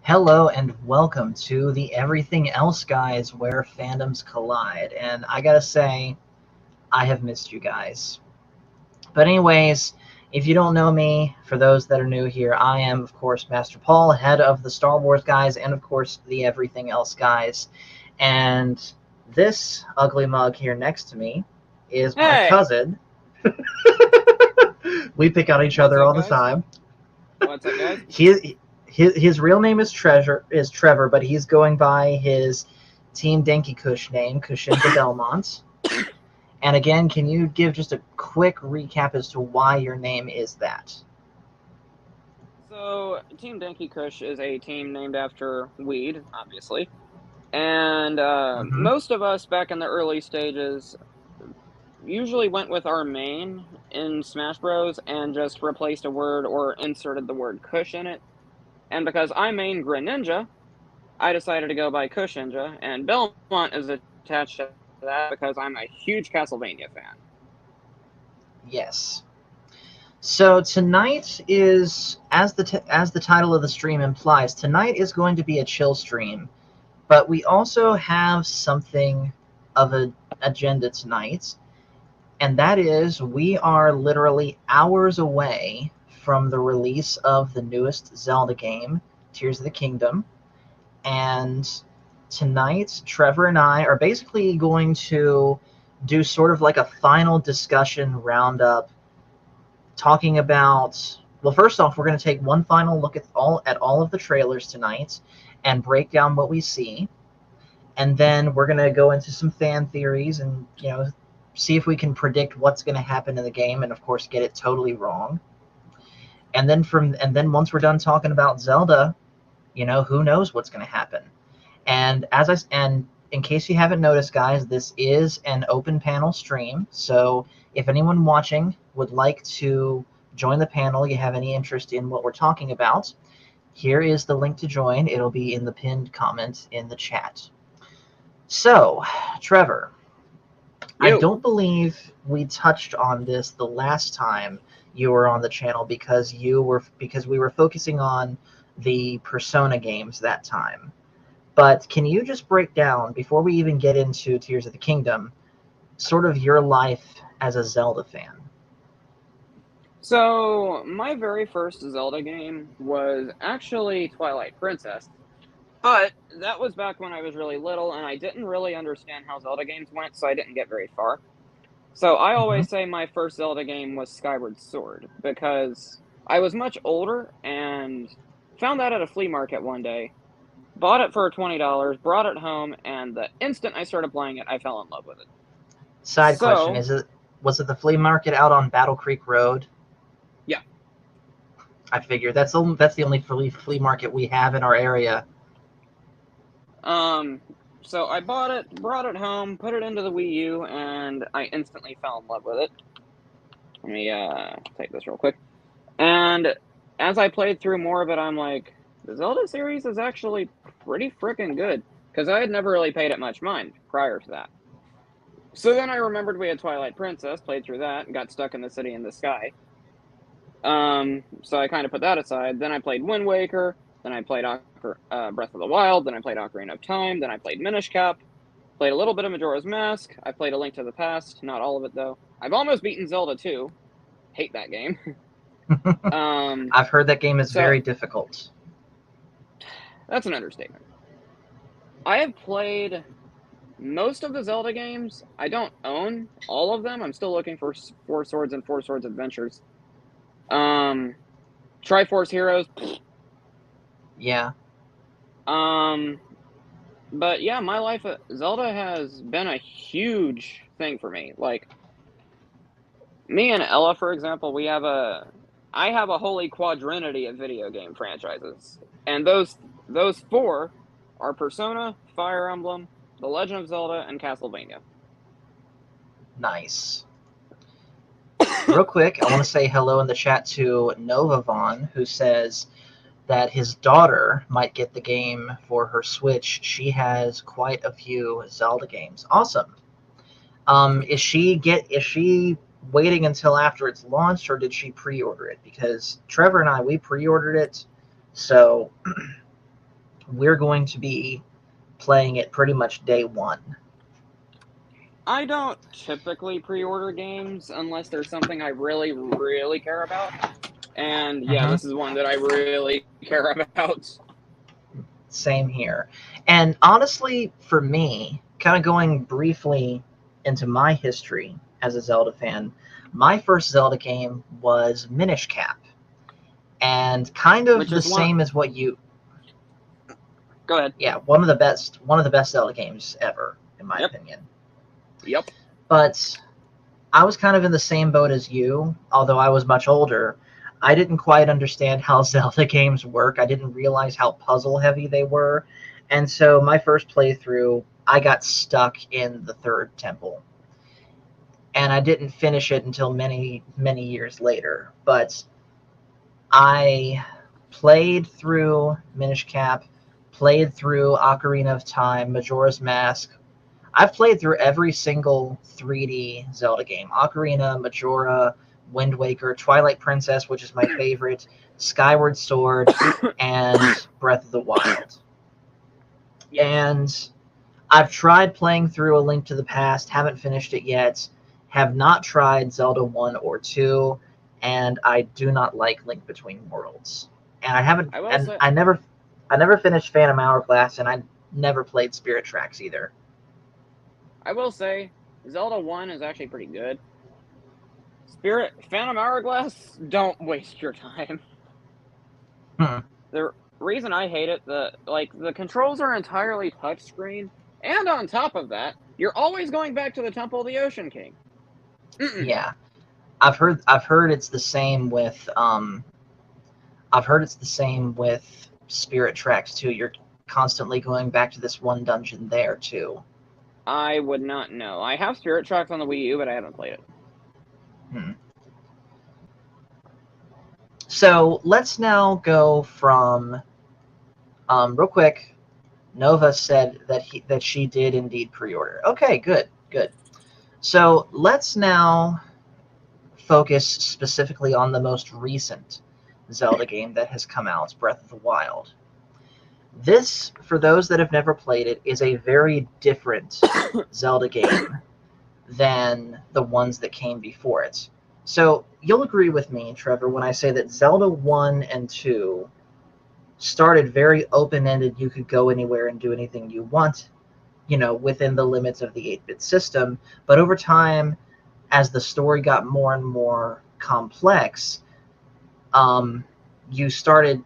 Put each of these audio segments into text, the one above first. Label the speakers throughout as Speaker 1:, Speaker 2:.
Speaker 1: Hello and welcome to the Everything Else Guys where fandoms collide. And I gotta say, I have missed you guys. But, anyways, if you don't know me, for those that are new here, I am, of course, Master Paul, head of the Star Wars guys and, of course, the Everything Else guys. And this ugly mug here next to me is my
Speaker 2: Hey,
Speaker 1: cousin. We pick on each
Speaker 2: what's
Speaker 1: other
Speaker 2: up,
Speaker 1: all the
Speaker 2: guys?
Speaker 1: time.
Speaker 2: What's up, guys?
Speaker 1: His real name is Trevor, but he's going by his Team Denki Kush name, Kushinja Belmont. And again, can you give just a quick recap as to why your name is that?
Speaker 2: So, Team Denki Kush is a team named after weed, obviously. And
Speaker 1: Mm-hmm.
Speaker 2: most of us back in the early stages usually went with our main in Smash Bros. And just replaced a word or inserted the word Kush in it. And because I main Greninja, I decided to go by Kushinja, and Belmont is attached to that because I'm a huge Castlevania fan.
Speaker 1: Yes. So tonight is, as the title of the stream implies, tonight is going to be a chill stream, but we also have something of an agenda tonight. And that is, we are literally hours away from the release of the newest Zelda game, Tears of the Kingdom. And tonight, Trevor and I are basically going to do sort of like a final discussion roundup, talking about. Well, first off, we're going to take one final look at all of the trailers tonight and break down what we see, and then we're going to go into some fan theories and see if we can predict what's going to happen in the game, and of course get it totally wrong. And then once we're done talking about Zelda, who knows what's going to happen. And in case you haven't noticed, guys, this is an open panel stream, so if anyone watching would like to join the panel, you have any interest in what we're talking about, here is the link to join. It'll be in the pinned comment in the chat. So, Trevor, I
Speaker 2: You.
Speaker 1: don't believe we touched on this the last time you were on the channel because we were focusing on the Persona games that time. But can you just break down, before we even get into Tears of the Kingdom, sort of your life as a Zelda fan?
Speaker 2: So, my very first Zelda game was actually Twilight Princess, but that was back when I was really little and I didn't really understand how Zelda games went, so I didn't get very far. So, I
Speaker 1: Mm-hmm.
Speaker 2: always say my first Zelda game was Skyward Sword because I was much older and found that at a flea market one day, bought it for $20, brought it home, and the instant I started playing it, I fell in love with it.
Speaker 1: Side question:
Speaker 2: So,
Speaker 1: Is it was it the flea market out on Battle Creek Road?
Speaker 2: yeah.
Speaker 1: I figured that's the only flea market we have in our area.
Speaker 2: Um, so I bought it, brought it home, put it into the Wii U, and I instantly fell in love with it. Let me take this real quick. And as I played through more of it, I'm like, the Zelda series is actually pretty freaking good because I had never really paid it much mind prior to that. So then I remembered we had Twilight Princess, played through that, and got stuck in the city in the sky. So I kind of put that aside. Then I played Wind Waker. Then I played Breath of the Wild. Then I played Ocarina of Time. Then I played Minish Cap. Played a little bit of Majora's Mask. I played A Link to the Past. Not all of it though. I've almost beaten Zelda 2. Hate that game. um,
Speaker 1: I've heard that game is
Speaker 2: so
Speaker 1: very difficult.
Speaker 2: that's an understatement. I have played most of the Zelda games. I don't own all of them. I'm still looking for Four Swords and Four Swords Adventures. Um, Triforce Heroes.
Speaker 1: Yeah.
Speaker 2: Um, but yeah, my life Zelda has been a huge thing for me. Like me and Ella, for example, I have a holy quadrinity of video game franchises, and those four are Persona, Fire Emblem, The Legend of Zelda, and Castlevania.
Speaker 1: Nice. Real quick, I want to say hello in the chat to Novavon, who says that his daughter might get the game for her Switch. She has quite a few Zelda games. Awesome. Is she waiting until after it's launched, or did she pre-order it? Because Trevor and I, we pre-ordered it, so we're going to be playing it pretty much day one.
Speaker 2: I don't typically pre-order games unless there's something I really, really care about. And yeah,
Speaker 1: Mm-hmm.
Speaker 2: this is one that I really care about.
Speaker 1: Same here. And honestly, for me, kind of going briefly into my history as a Zelda fan, my first Zelda game was Minish Cap, and kind of
Speaker 2: Which
Speaker 1: the
Speaker 2: is one.
Speaker 1: same as what you.
Speaker 2: Go ahead.
Speaker 1: Yeah, one of the best Zelda games ever, in my
Speaker 2: Yep.
Speaker 1: opinion.
Speaker 2: Yep.
Speaker 1: But I was kind of in the same boat as you, although I was much older. I didn't quite understand how Zelda games work. I didn't realize how puzzle heavy they were. And so my first playthrough, I got stuck in the third temple. And I didn't finish it until many, many years later. But I played through Minish Cap, played through Ocarina of Time, Majora's Mask. I've played through every single 3D Zelda game: Ocarina, Majora, Wind Waker, Twilight Princess, which is my favorite, Skyward Sword, and Breath of the Wild.
Speaker 2: Yes.
Speaker 1: And I've tried playing through A Link to the Past, haven't finished it yet, have not tried Zelda 1 or 2, and I do not like Link Between Worlds. And I haven't
Speaker 2: I will
Speaker 1: and
Speaker 2: say.
Speaker 1: I never finished Phantom Hourglass, and I never played Spirit Tracks either.
Speaker 2: I will say. Zelda 1 is actually pretty good. Spirit Phantom Hourglass, don't waste your time.
Speaker 1: Hmm.
Speaker 2: The reason I hate it, the controls are entirely touchscreen, and on top of that, you're always going back to the Temple of the Ocean King. Mm-mm.
Speaker 1: Yeah. I've heard it's the same with Spirit Tracks too. You're constantly going back to this one dungeon there too.
Speaker 2: I would not know. I have Spirit Tracks on the Wii U, but I haven't played it.
Speaker 1: Hmm. So let's now go from real quick. Nova said that she did indeed pre-order. Okay, good, good. So let's now focus specifically on the most recent Zelda game that has come out, Breath of the Wild. This, for those that have never played it, is a very different Zelda game than the ones that came before it. So you'll agree with me, Trevor, when I say that Zelda 1 and 2 started very open ended. You could go anywhere and do anything you want, within the limits of the 8-bit system. But over time, as the story got more and more complex, um, you started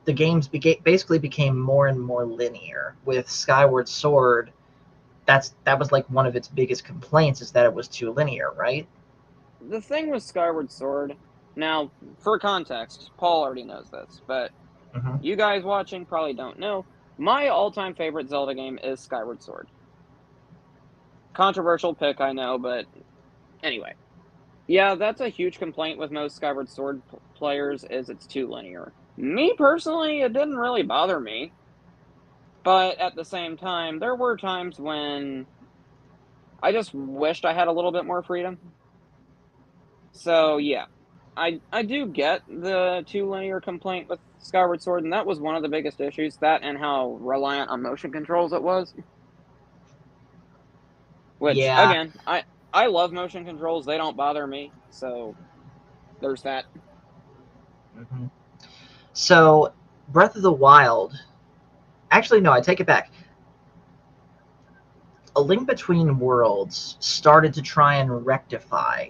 Speaker 1: the games basically became more and more linear. With Skyward Sword, that was like one of its biggest complaints, is that it was too linear, right?
Speaker 2: The thing with Skyward Sword, now, for context, Paul already knows this, but
Speaker 1: Hmm.
Speaker 2: you guys watching probably don't know. My all-time favorite Zelda game is Skyward Sword. Controversial pick, I know, but anyway. Yeah, that's a huge complaint with most Skyward Sword players is it's too linear. Me personally, it didn't really bother me, but at the same time, there were times when I just wished I had a little bit more freedom. So yeah, I do get the too linear complaint with Skyward Sword, and that was one of the biggest issues. That and how reliant on motion controls it was. Which
Speaker 1: Yeah.
Speaker 2: again, I love motion controls; they don't bother me. So there's that.
Speaker 1: Hmm. So Breath of the Wild. Actually, no, I take it back. A Link Between Worlds started to try and rectify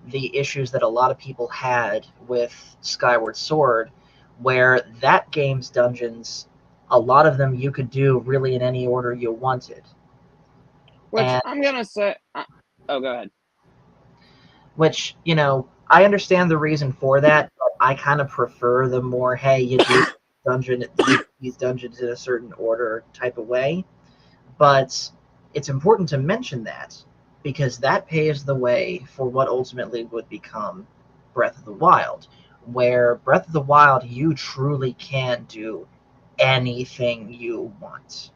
Speaker 1: the issues that a lot of people had with Skyward Sword, where that game's dungeons, a lot of them you could do really in any order you wanted.
Speaker 2: Which
Speaker 1: And
Speaker 2: I'm gonna say. Oh, go ahead.
Speaker 1: which, I understand the reason for that, but I kind of prefer the more, hey, you do these dungeons in a certain order type of way. But it's important to mention that, because that paves the way for what ultimately would become Breath of the Wild, where Breath of the Wild, you truly can do anything you want.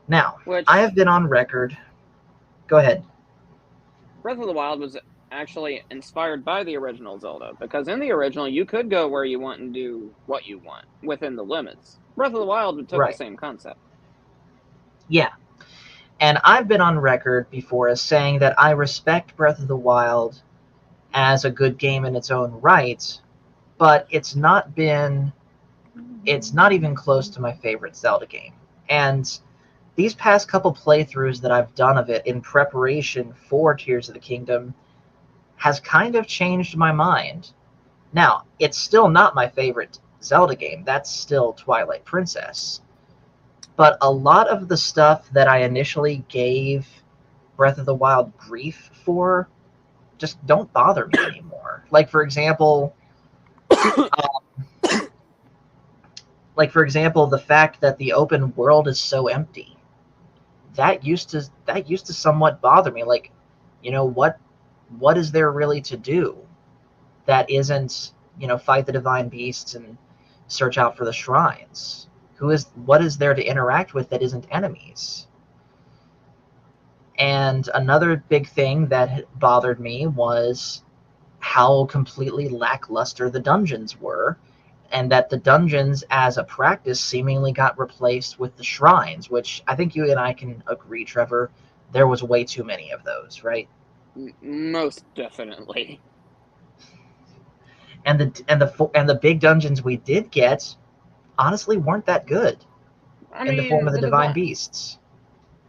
Speaker 1: Now, I
Speaker 2: Which
Speaker 1: have been on record. Go ahead.
Speaker 2: Breath of the Wild was actually inspired by the original Zelda, because in the original you could go where you want and do what you want within the limits. Breath of the Wild took the
Speaker 1: Right.
Speaker 2: same concept.
Speaker 1: Yeah. And I've been on record before as saying that I respect Breath of the Wild as a good game in its own right, but it's not even close to my favorite Zelda game. And these past couple playthroughs that I've done of it in preparation for Tears of the Kingdom has kind of changed my mind. Now, it's still not my favorite Zelda game. That's still Twilight Princess. But a lot of the stuff that I initially gave Breath of the Wild grief for just don't bother me anymore. Like for example, the fact that the open world is so empty. That used to somewhat bother me. Like, what is there really to do that isn't, fight the divine beasts and search out for the shrines? What is there to interact with that isn't enemies? And another big thing that bothered me was how completely lackluster the dungeons were, and that the dungeons as a practice seemingly got replaced with the shrines, which I think you and I can agree, Trevor, there was way too many of those, right?
Speaker 2: Most definitely.
Speaker 1: And the big dungeons we did get honestly weren't that good
Speaker 2: I
Speaker 1: in the form of
Speaker 2: mean,
Speaker 1: the
Speaker 2: the
Speaker 1: divine
Speaker 2: divine.
Speaker 1: beasts.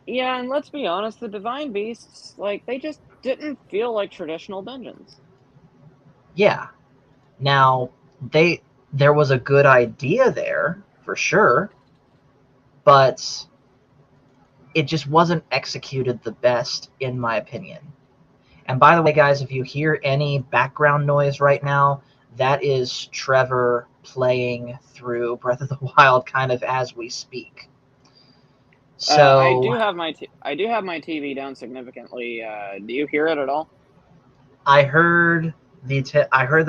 Speaker 2: Yeah, and let's be honest, the divine beasts, like, they just didn't feel like traditional dungeons.
Speaker 1: Yeah. Now, there was a good idea there for sure, but it just wasn't executed the best in my opinion. And by the way, guys, if you hear any background noise right now, that is Trevor playing through Breath of the Wild kind of as we speak.
Speaker 2: I
Speaker 1: So
Speaker 2: do have I do have my TV down significantly. Do you hear it at all?
Speaker 1: I heard the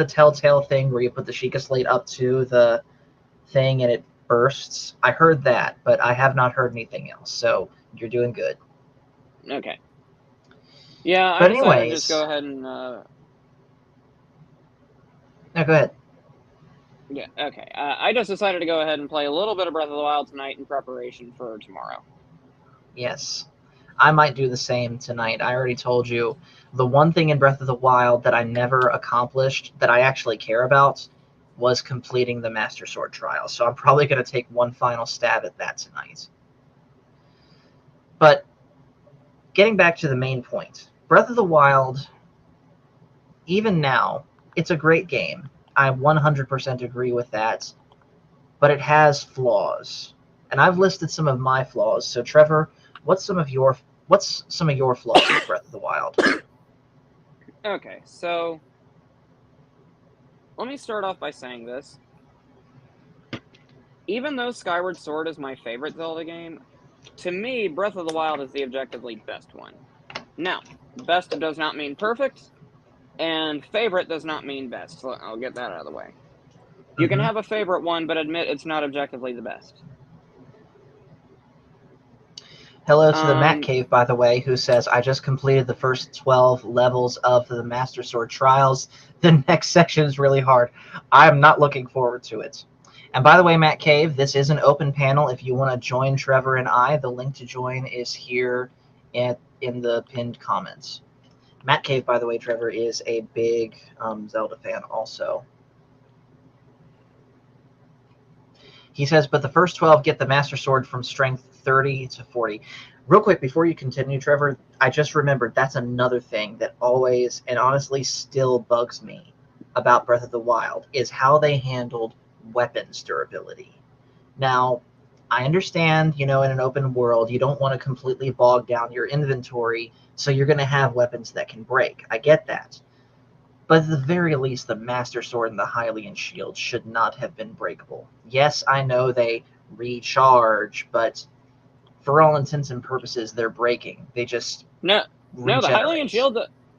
Speaker 1: telltale thing where you put the Sheikah slate up to the thing and it bursts. I heard that, but I have not heard anything else. So you're doing good.
Speaker 2: Okay. Yeah, I
Speaker 1: But
Speaker 2: decided to just
Speaker 1: anyways,
Speaker 2: go ahead and
Speaker 1: no, go ahead.
Speaker 2: yeah, okay. I just decided to go ahead and play a little bit of Breath of the Wild tonight in preparation for tomorrow.
Speaker 1: Yes. I might do the same tonight. I already told you the one thing in Breath of the Wild that I never accomplished that I actually care about was completing the Master Sword trial. So I'm probably going to take one final stab at that tonight. But getting back to the main point, Breath of the Wild, even now, it's a great game. I 100% agree with that, but it has flaws. And I've listed some of my flaws. So Trevor, what's some of your flaws with Breath of the Wild?
Speaker 2: Okay, so let me start off by saying this. Even though Skyward Sword is my favorite Zelda game, to me, Breath of the Wild is the objectively best one. Now, best does not mean perfect, and favorite does not mean best. So I'll get that out of the way. You can
Speaker 1: Mm-hmm.
Speaker 2: have a favorite one, but admit it's not objectively the best.
Speaker 1: Hello to the Matt
Speaker 2: Um,
Speaker 1: Cave, by the way, who says, I just completed the first 12 levels of the Master Sword Trials. The next section is really hard. I'm not looking forward to it. And by the way, Matt Cave, this is an open panel. If you want to join Trevor and I, the link to join is here in the pinned comments. Matt Cave, by the way, Trevor, is a big Zelda fan also. He says, but the first 12 get the Master Sword from strength 30 to 40. Real quick, before you continue, Trevor, I just remembered that's another thing that always and honestly still bugs me about Breath of the Wild is how they handled weapons durability. Now, I understand, in an open world, you don't want to completely bog down your inventory, so you're going to have weapons that can break. I get that. But at the very least, the Master Sword and the Hylian Shield should not have been breakable. Yes, I know they recharge, but for all intents and purposes, they're breaking. They just
Speaker 2: no, no,
Speaker 1: regenerate.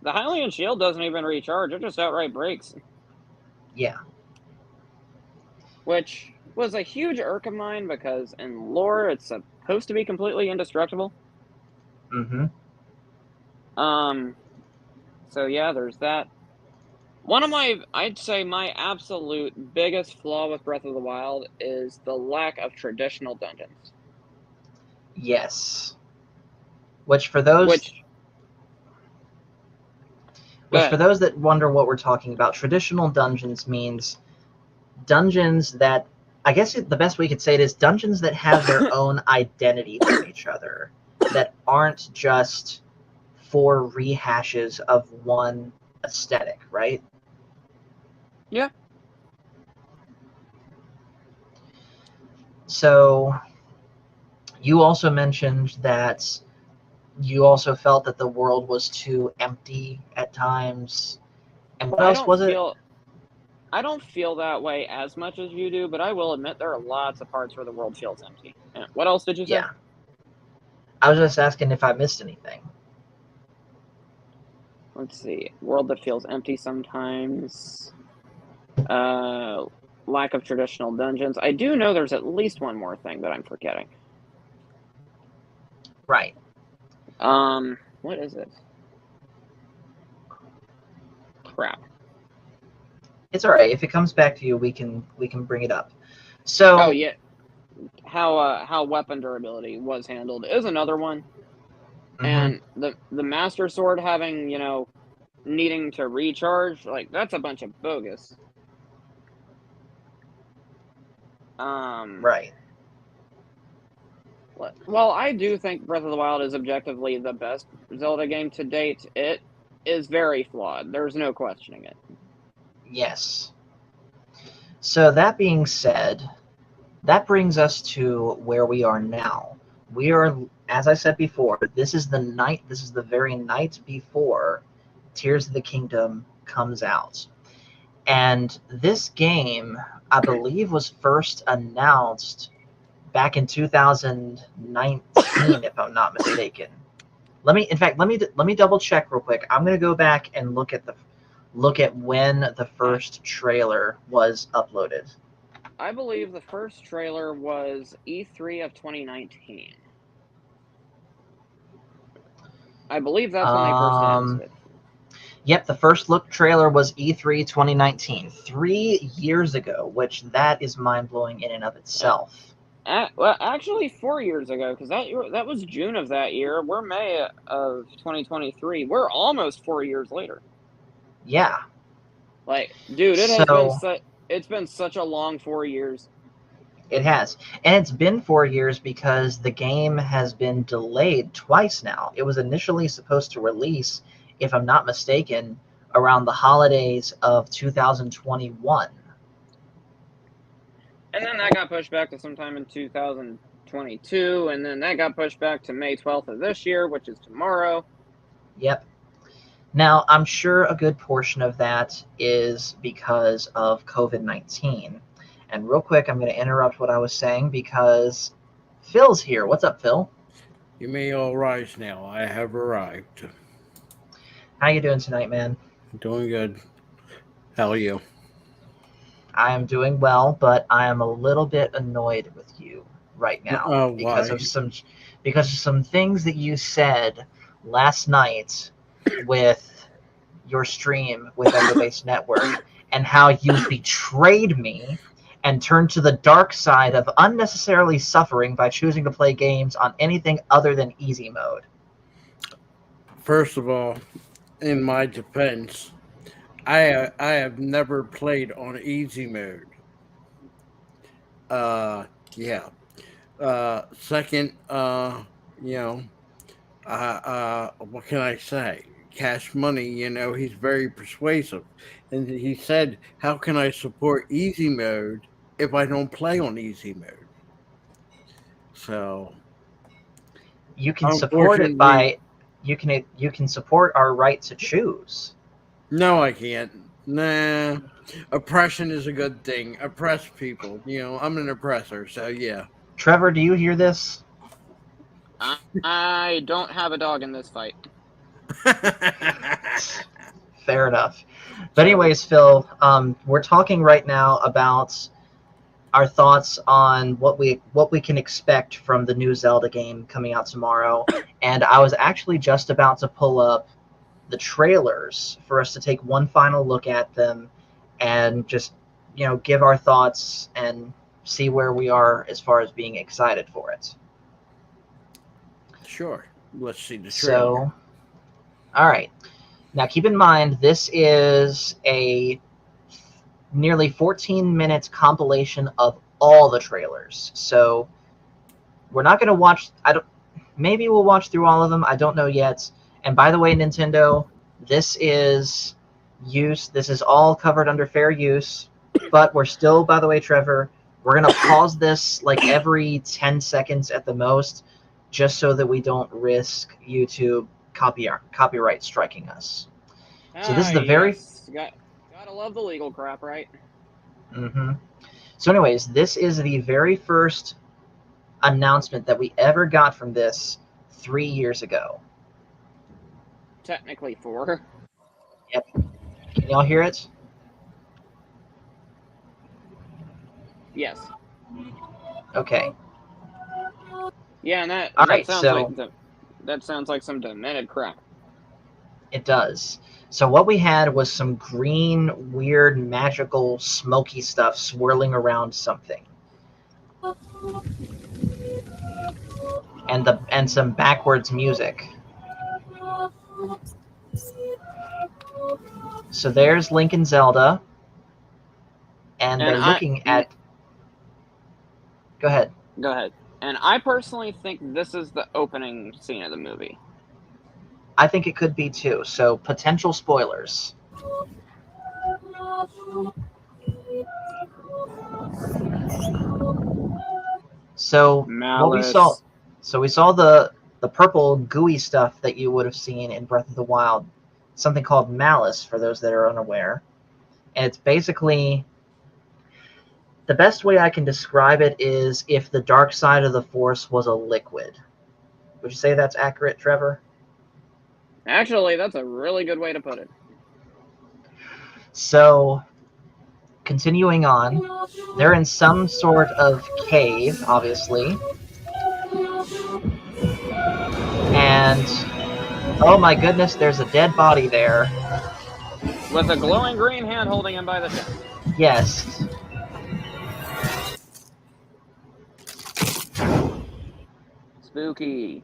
Speaker 2: the Hylian Shield doesn't even recharge. It just outright breaks,
Speaker 1: Yeah.
Speaker 2: which was a huge irk of mine because in lore it's supposed to be completely indestructible.
Speaker 1: Mm-hmm.
Speaker 2: Um, So yeah, there's that. I'd say my absolute biggest flaw with Breath of the Wild is the lack of traditional dungeons.
Speaker 1: Yes. Which for those
Speaker 2: Which, go
Speaker 1: which for
Speaker 2: ahead.
Speaker 1: those that wonder what we're talking about, traditional dungeons means dungeons that, I guess the best way could say it is dungeons that have their own identity from each other, that aren't just four rehashes of one aesthetic, right?
Speaker 2: Yeah.
Speaker 1: So you also mentioned that you also felt that the world was too empty at times. And what
Speaker 2: I
Speaker 1: else
Speaker 2: don't
Speaker 1: was it?
Speaker 2: feel I don't feel that way as much as you do, but I will admit there are lots of parts where the world feels empty. What else did you say?
Speaker 1: Yeah. I was just asking if I missed anything.
Speaker 2: Let's see. World that feels empty sometimes. Uh, Lack of traditional dungeons. I do know there's at least one more thing that I'm forgetting.
Speaker 1: Right.
Speaker 2: What is it? Crap.
Speaker 1: It's all right. If it comes back to you, we can bring it up.
Speaker 2: Oh
Speaker 1: So,
Speaker 2: yeah, how weapon durability was handled is another one,
Speaker 1: mhm,
Speaker 2: and the Master Sword having needing to recharge, like that's a bunch of bogus. Um,
Speaker 1: right.
Speaker 2: Well, I do think Breath of the Wild is objectively the best Zelda game to date. It is very flawed. There's no questioning it.
Speaker 1: Yes. So that being said, that brings us to where we are now. We are, as I said before, this is the very night before Tears of the Kingdom comes out. And this game, I believe, was first announced back in 2019, if I'm not mistaken. Let me double check real quick. I'm gonna go back and look at when the
Speaker 2: I
Speaker 1: first trailer was uploaded.
Speaker 2: I believe the first trailer was E3 of 2019. I believe that's when they first announced
Speaker 1: Um,
Speaker 2: it.
Speaker 1: yep, the first look trailer was E3 2019, 3 years ago, which that is mind blowing in and of
Speaker 2: Uh,
Speaker 1: itself.
Speaker 2: well, actually, 4 years ago, because that was June of that year. We're May of 2023. We're almost 4 years later.
Speaker 1: Yeah.
Speaker 2: Like, dude,
Speaker 1: So
Speaker 2: it's been such a long 4 years.
Speaker 1: it has. And it's been 4 years because the game has been delayed twice now. It was initially supposed to release, if I'm not mistaken, around the holidays of 2021.
Speaker 2: And then that got pushed back to sometime in 2022, and then that got pushed back to May 12th of this year, which is tomorrow.
Speaker 1: Yep. Now, I'm sure a good portion of that is because of COVID 19. And real quick, I'm going to interrupt what I was saying because Phil's here. What's up, Phil?
Speaker 3: You may all rise now. I have arrived.
Speaker 1: How you doing tonight, man?
Speaker 3: Doing good. How are you?
Speaker 1: I am doing well, but I am a little bit annoyed with you right now
Speaker 3: Why?
Speaker 1: because of some things that you said last night with your stream with Echo Base Network and how you betrayed me and turned to the dark side of unnecessarily suffering by choosing to play games on anything other than easy mode.
Speaker 3: First of all, in my defense, I have never played on easy mode. Uh, yeah. Second, you know, what can I say? Cash Money, he's very persuasive, and he said, "How can I support easy mode if I don't play on easy mode?" So,
Speaker 1: You can support it
Speaker 3: unfortunately,
Speaker 1: by you can support our right to choose.
Speaker 3: no, I can't. Nah, oppression is a good thing. Oppress people. I'm an oppressor, so yeah.
Speaker 1: Trevor, do you hear this?
Speaker 2: I don't have a dog in this fight.
Speaker 1: Fair enough. But
Speaker 3: So,
Speaker 1: anyways, Phil, we're talking right now about our thoughts on what we can expect from the new Zelda game coming out tomorrow. And I was actually just about to pull up the trailers for us to take one final look at them and just, give our thoughts and see where we are as far as being excited for it.
Speaker 3: Sure. Let's see the trailer.
Speaker 1: So, all right. Now, keep in mind, this is a nearly 14 minutes compilation of all the trailers. So, we're not going to watch. Maybe we'll watch through all of them. I don't know yet. And by the way, Nintendo, this is use. This is all covered under fair use. But we're still, by the way, Trevor, we're going to pause this like every 10 seconds at the most, just so that we don't risk YouTube copyright striking us. So this is the very...
Speaker 2: Gotta love the legal crap, right?
Speaker 1: Mm-hmm. So anyways, this is the very first announcement that we ever got from this 3 years ago.
Speaker 2: Technically 4.
Speaker 1: Yep. Can y'all hear it?
Speaker 2: Yes.
Speaker 1: Okay.
Speaker 2: Yeah, and that sounds like some demented crap.
Speaker 1: It does. So what we had was some green, weird, magical, smoky stuff swirling around something. And some backwards music. So there's Link and Zelda. And they're looking at... Go ahead.
Speaker 2: Go ahead. And I personally think this is the opening scene of the movie.
Speaker 1: I think it could be too. So potential spoilers. So
Speaker 2: Malice.
Speaker 1: we saw the purple gooey stuff that you would have seen in Breath of the Wild, something called Malice for those that are unaware. And it's basically, the best way I can describe it is if the dark side of the Force was a liquid. Would you say that's accurate, Trevor?
Speaker 2: Actually, that's a really good way to put it.
Speaker 1: So, continuing on, they're in some sort of cave, obviously. And, oh my goodness, there's a dead body there.
Speaker 2: With a glowing green hand holding him by the chest.
Speaker 1: Yes.
Speaker 2: Spooky.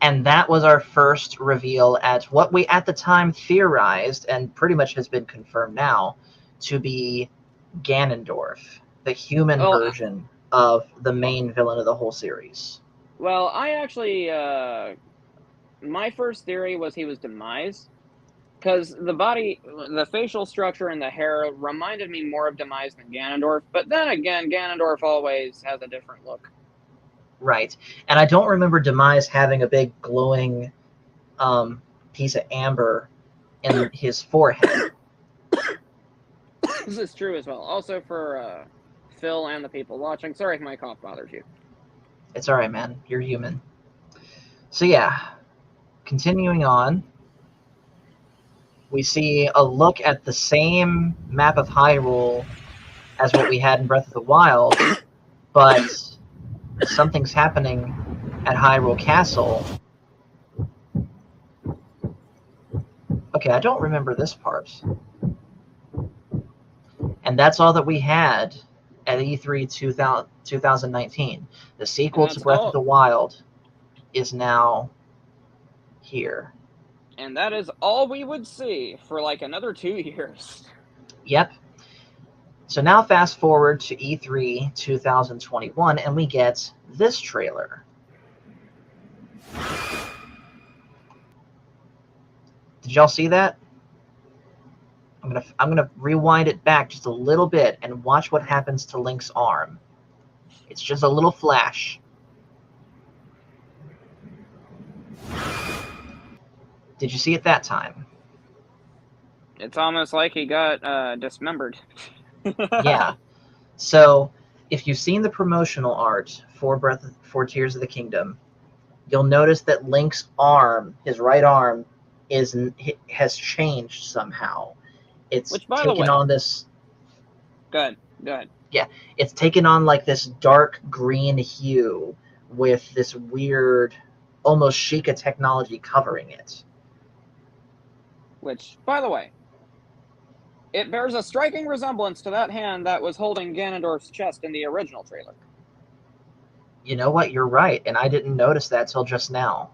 Speaker 1: And that was our first reveal at what we at the time theorized, and pretty much has been confirmed now, to be Ganondorf, the human version of the main villain of the whole series.
Speaker 2: Well, I actually, my first theory was he was Demise, because the body, the facial structure and the hair reminded me more of Demise than Ganondorf, but then again, Ganondorf always has a different look.
Speaker 1: Right. And I don't remember Demise having a big glowing piece of amber in his forehead.
Speaker 2: This is true as well. Also for Phil and the people watching. Sorry if my cough bothers you.
Speaker 1: It's all right, man. You're human. So yeah, continuing on, we see a look at the same map of Hyrule as what we had in Breath of the Wild, but something's happening at Hyrule Castle. Okay, I don't remember this part. And that's all that we had at E3 2019. The sequel to Breath of the Wild is now here.
Speaker 2: And that is all we would see for like another 2 years.
Speaker 1: Yep. So now fast forward to E3 2021, and we get this trailer. Did y'all see that? I'm gonna rewind it back just a little bit and watch what happens to Link's arm. It's just a little flash. Did you see it that time?
Speaker 2: It's almost like he got dismembered.
Speaker 1: Yeah. So if you've seen the promotional art for Tears of the Kingdom, you'll notice that Link's arm, his right arm, has changed somehow. It's taken on this...
Speaker 2: Go ahead.
Speaker 1: Yeah, it's taken on like this dark green hue with this weird, almost Sheikah technology covering it.
Speaker 2: which, by the way, it bears a striking resemblance to that hand that was holding Ganondorf's chest in the original trailer.
Speaker 1: You know what? You're right, and I didn't notice that till just now.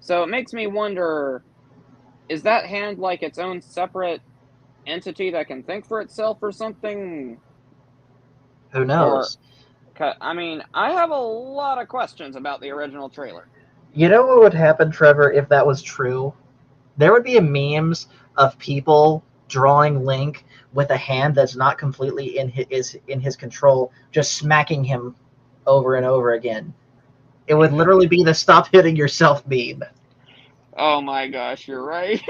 Speaker 2: So it makes me wonder, is that hand like its own separate entity that can think for itself or something?
Speaker 1: Who knows?
Speaker 2: I mean, I have a lot of questions about the original trailer.
Speaker 1: You know what would happen, Trevor, if that was true? There would be memes of people drawing Link with a hand that's not completely in his control, just smacking him over and over again. It would literally be the "stop hitting yourself" meme.
Speaker 2: Oh my gosh, you're right.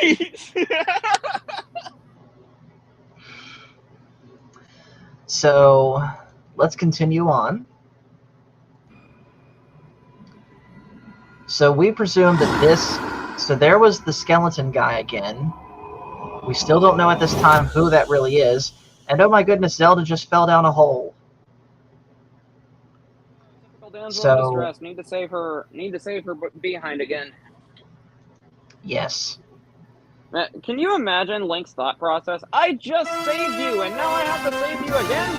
Speaker 1: So let's continue on. So we presume that this. So there was the skeleton guy again. We still don't know at this time who that really is. And oh my goodness, Zelda just fell down a hole.
Speaker 2: Typical damsel in
Speaker 1: So
Speaker 2: distress. Need to save her behind again.
Speaker 1: yes.
Speaker 2: Can you imagine Link's thought process? I just saved you, and now I have to save you again?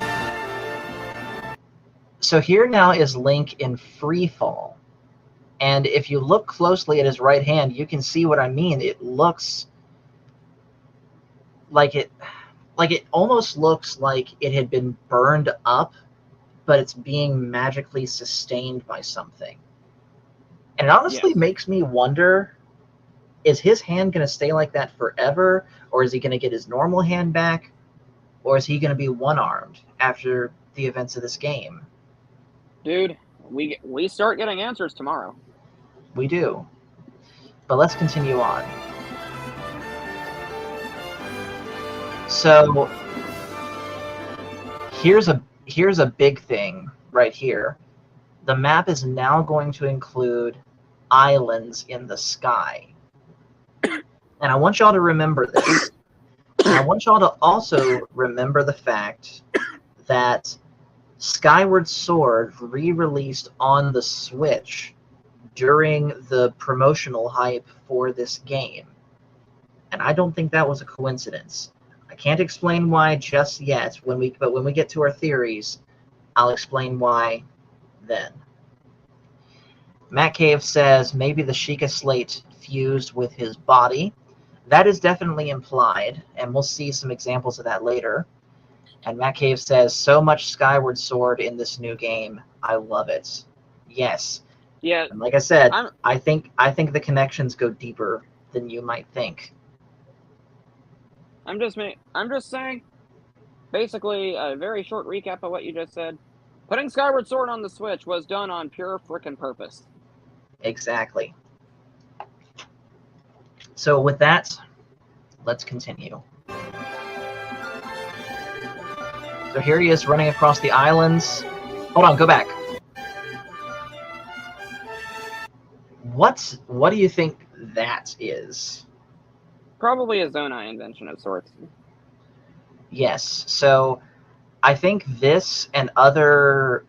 Speaker 1: So here now is Link in free fall. And if you look closely at his right hand, you can see what I mean. It looks like it almost looks like it had been burned up, but it's being magically sustained by something. And it honestly makes me wonder, is his hand going to stay like that forever? Or is he going to get his normal hand back? Or is he going to be one-armed after the events of this game?
Speaker 2: Dude, we start getting answers tomorrow.
Speaker 1: We do. But let's continue on. So here's a big thing right here. The map is now going to include islands in the sky. And I want y'all to remember this. And I want y'all to also remember the fact that Skyward Sword re-released on the Switch during the promotional hype for this game. And I don't think that was a coincidence. I can't explain why just yet, but when we get to our theories, I'll explain why then. Matt Cave says maybe the Sheikah Slate fused with his body. That is definitely implied, and we'll see some examples of that later. And Matt Cave says, so much Skyward Sword in this new game. I love it. Yes.
Speaker 2: Yeah.
Speaker 1: And like I said, I think the connections go deeper than you might think.
Speaker 2: I'm just saying, basically, a very short recap of what you just said. Putting Skyward Sword on the Switch was done on pure frickin' purpose.
Speaker 1: Exactly. So with that, let's continue. So here he is running across the islands. Hold on, go back. What do you think that is?
Speaker 2: Probably a Zonai invention of sorts.
Speaker 1: Yes. So I think this and other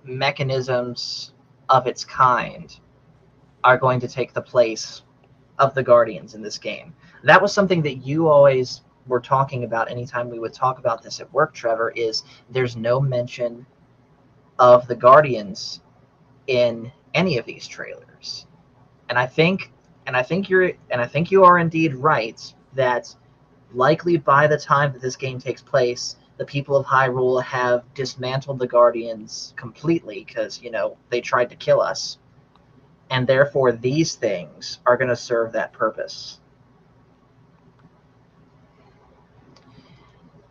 Speaker 1: mechanisms of its kind are going to take the place of the Guardians in this game. That was something that you always were talking about anytime we would talk about this at work, Trevor, is there's no mention of the Guardians in any of these trailers. And I think you are indeed right that likely by the time that this game takes place, the people of Hyrule have dismantled the Guardians completely because, they tried to kill us. And therefore, these things are going to serve that purpose.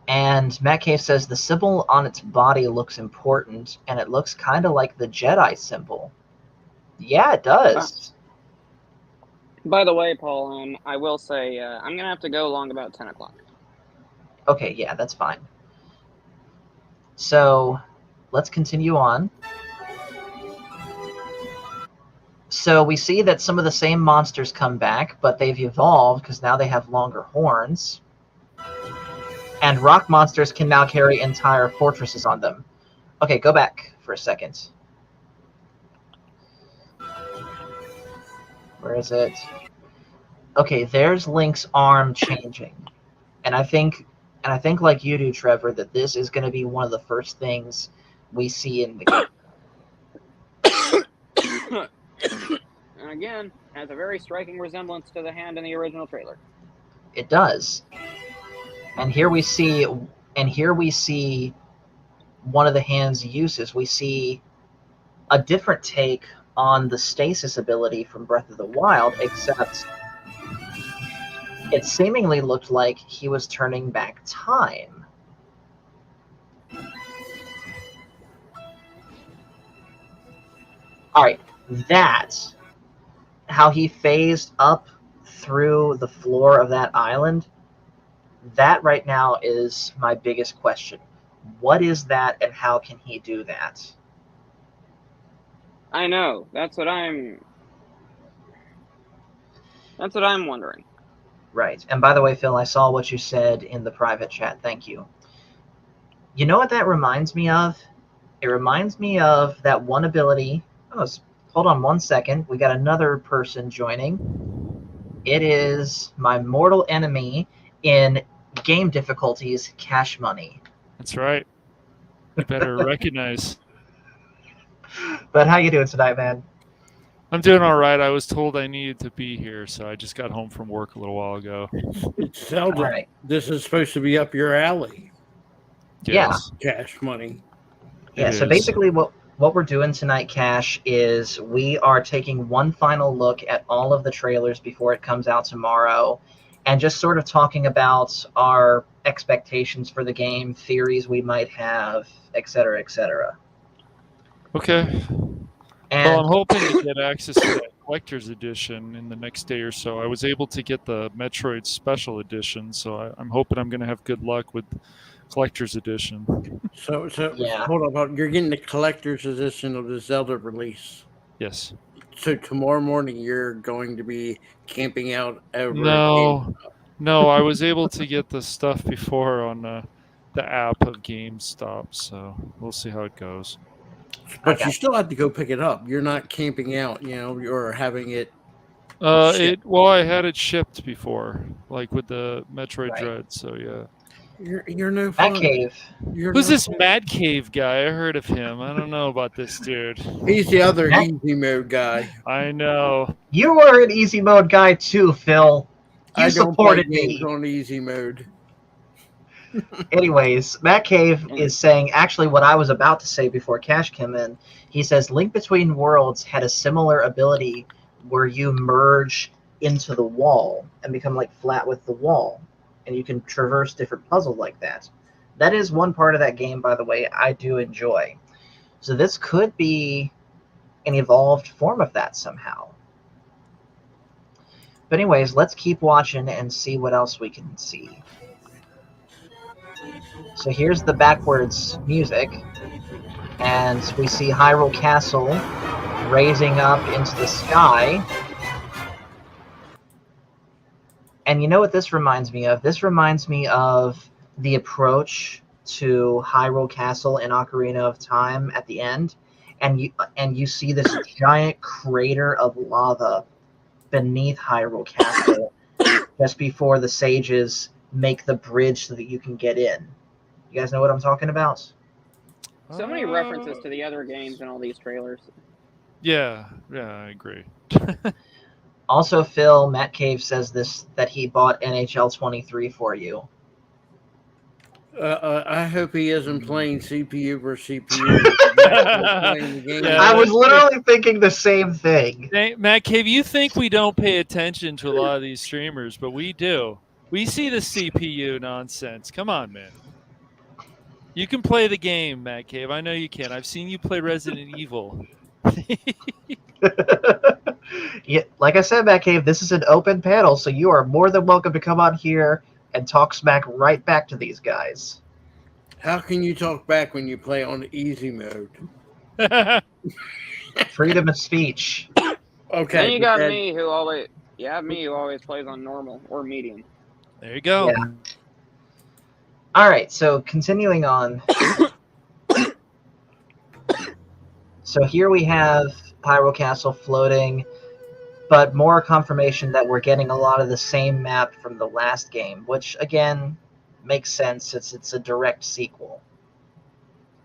Speaker 1: And Matt Cave says the symbol on its body looks important, and it looks kind of like the Jedi symbol. Yeah, it does.
Speaker 2: By the way, Paul, I will say I'm going to have to go along about 10 o'clock.
Speaker 1: Okay, yeah, that's fine. So let's continue on. So we see that some of the same monsters come back, but they've evolved because now they have longer horns. And rock monsters can now carry entire fortresses on them. Okay, go back for a second. Where is it? Okay, there's Link's arm changing, and I think like you do, Trevor, that this is going to be one of the first things we see in the game.
Speaker 2: And again, has a very striking resemblance to the hand in the original trailer.
Speaker 1: It does. And here we see one of the hand's uses. We see a different take on the stasis ability from Breath of the Wild, except it seemingly looked like he was turning back time. Alright, that's how he phased up through the floor of that island. That right now is my biggest question. What is that, and how can he do that?
Speaker 2: I know. That's what I'm wondering.
Speaker 1: Right. And by the way, Phil, I saw what you said in the private chat. Thank you. You know what that reminds me of? It reminds me of that one ability. Oh, hold on one second. We got another person joining. It is my mortal enemy in game difficulties, Cash Money.
Speaker 4: That's right. You better recognize.
Speaker 1: But how you doing tonight, man?
Speaker 4: I'm doing all right. I was told I needed to be here, so I just got home from work a little while ago.
Speaker 3: It's Zelda.
Speaker 1: All right.
Speaker 3: This is supposed to be up your alley.
Speaker 4: Yes.
Speaker 3: Cash Money.
Speaker 1: Yeah, so basically what we're doing tonight, Cash, is we are taking one final look at all of the trailers before it comes out tomorrow, and just sort of talking about our expectations for the game, theories we might have, etc., etc.
Speaker 4: Okay.
Speaker 1: And
Speaker 4: Well, I'm hoping to get access to that collector's edition in the next day or so. I was able to get the Metroid Special Edition, so I'm hoping I'm going to have good luck with collector's edition.
Speaker 3: So
Speaker 1: Yeah.
Speaker 3: hold on. You're getting the collector's edition of the Zelda release.
Speaker 4: Yes.
Speaker 3: So tomorrow morning you're going to be camping out over.
Speaker 4: No, I was able to get the stuff before on the app of GameStop, so we'll see how it goes.
Speaker 3: But you still have to go pick it up. You're not camping out, you're having it.
Speaker 4: I had it shipped before, like with the Metroid
Speaker 1: Right.
Speaker 4: Dread. So yeah.
Speaker 3: You're no fun.
Speaker 1: Matt Cave.
Speaker 4: Who's this Mad Cave guy? I heard of him. I don't know about this dude.
Speaker 3: He's the other easy mode guy.
Speaker 4: I know.
Speaker 1: You were an easy mode guy too, Phil. You supported me
Speaker 3: on easy mode.
Speaker 1: Anyways, Matt Cave is saying actually what I was about to say before Cash came in. He says Link Between Worlds had a similar ability where you merge into the wall and become like flat with the wall, and you can traverse different puzzles like that. That is one part of that game, by the way, I do enjoy. So this could be an evolved form of that somehow. But anyways, let's keep watching and see what else we can see. So here's the backwards music, and we see Hyrule Castle raising up into the sky. And you know what this reminds me of? This reminds me of the approach to Hyrule Castle in Ocarina of Time at the end, and you see this giant crater of lava beneath Hyrule Castle just before the sages make the bridge so that you can get in. You guys know what I'm talking about?
Speaker 2: So many references to the other games in all these trailers.
Speaker 4: Yeah, I agree.
Speaker 1: Also, Phil, Matt Cave says that he bought NHL 23 for you.
Speaker 3: I hope he isn't playing CPU versus CPU. Playing the game.
Speaker 1: I was literally thinking the same thing.
Speaker 4: Matt Cave, you think we don't pay attention to a lot of these streamers, but we do. We see the CPU nonsense. Come on, man. You can play the game, Matt Cave. I know you can. I've seen you play Resident Evil.
Speaker 1: Yeah, like I said, Matt Cave, this is an open panel, so you are more than welcome to come on here and talk smack right back to these guys.
Speaker 3: How can you talk back when you play on easy mode?
Speaker 1: Freedom of speech.
Speaker 3: Okay.
Speaker 2: Then you got me who always plays on normal or medium.
Speaker 4: There you go.
Speaker 1: Yeah. All right, so continuing on. So here we have Hyrule Castle floating. but more confirmation that we're getting a lot of the same map from the last game, which again makes sense. It's a direct sequel.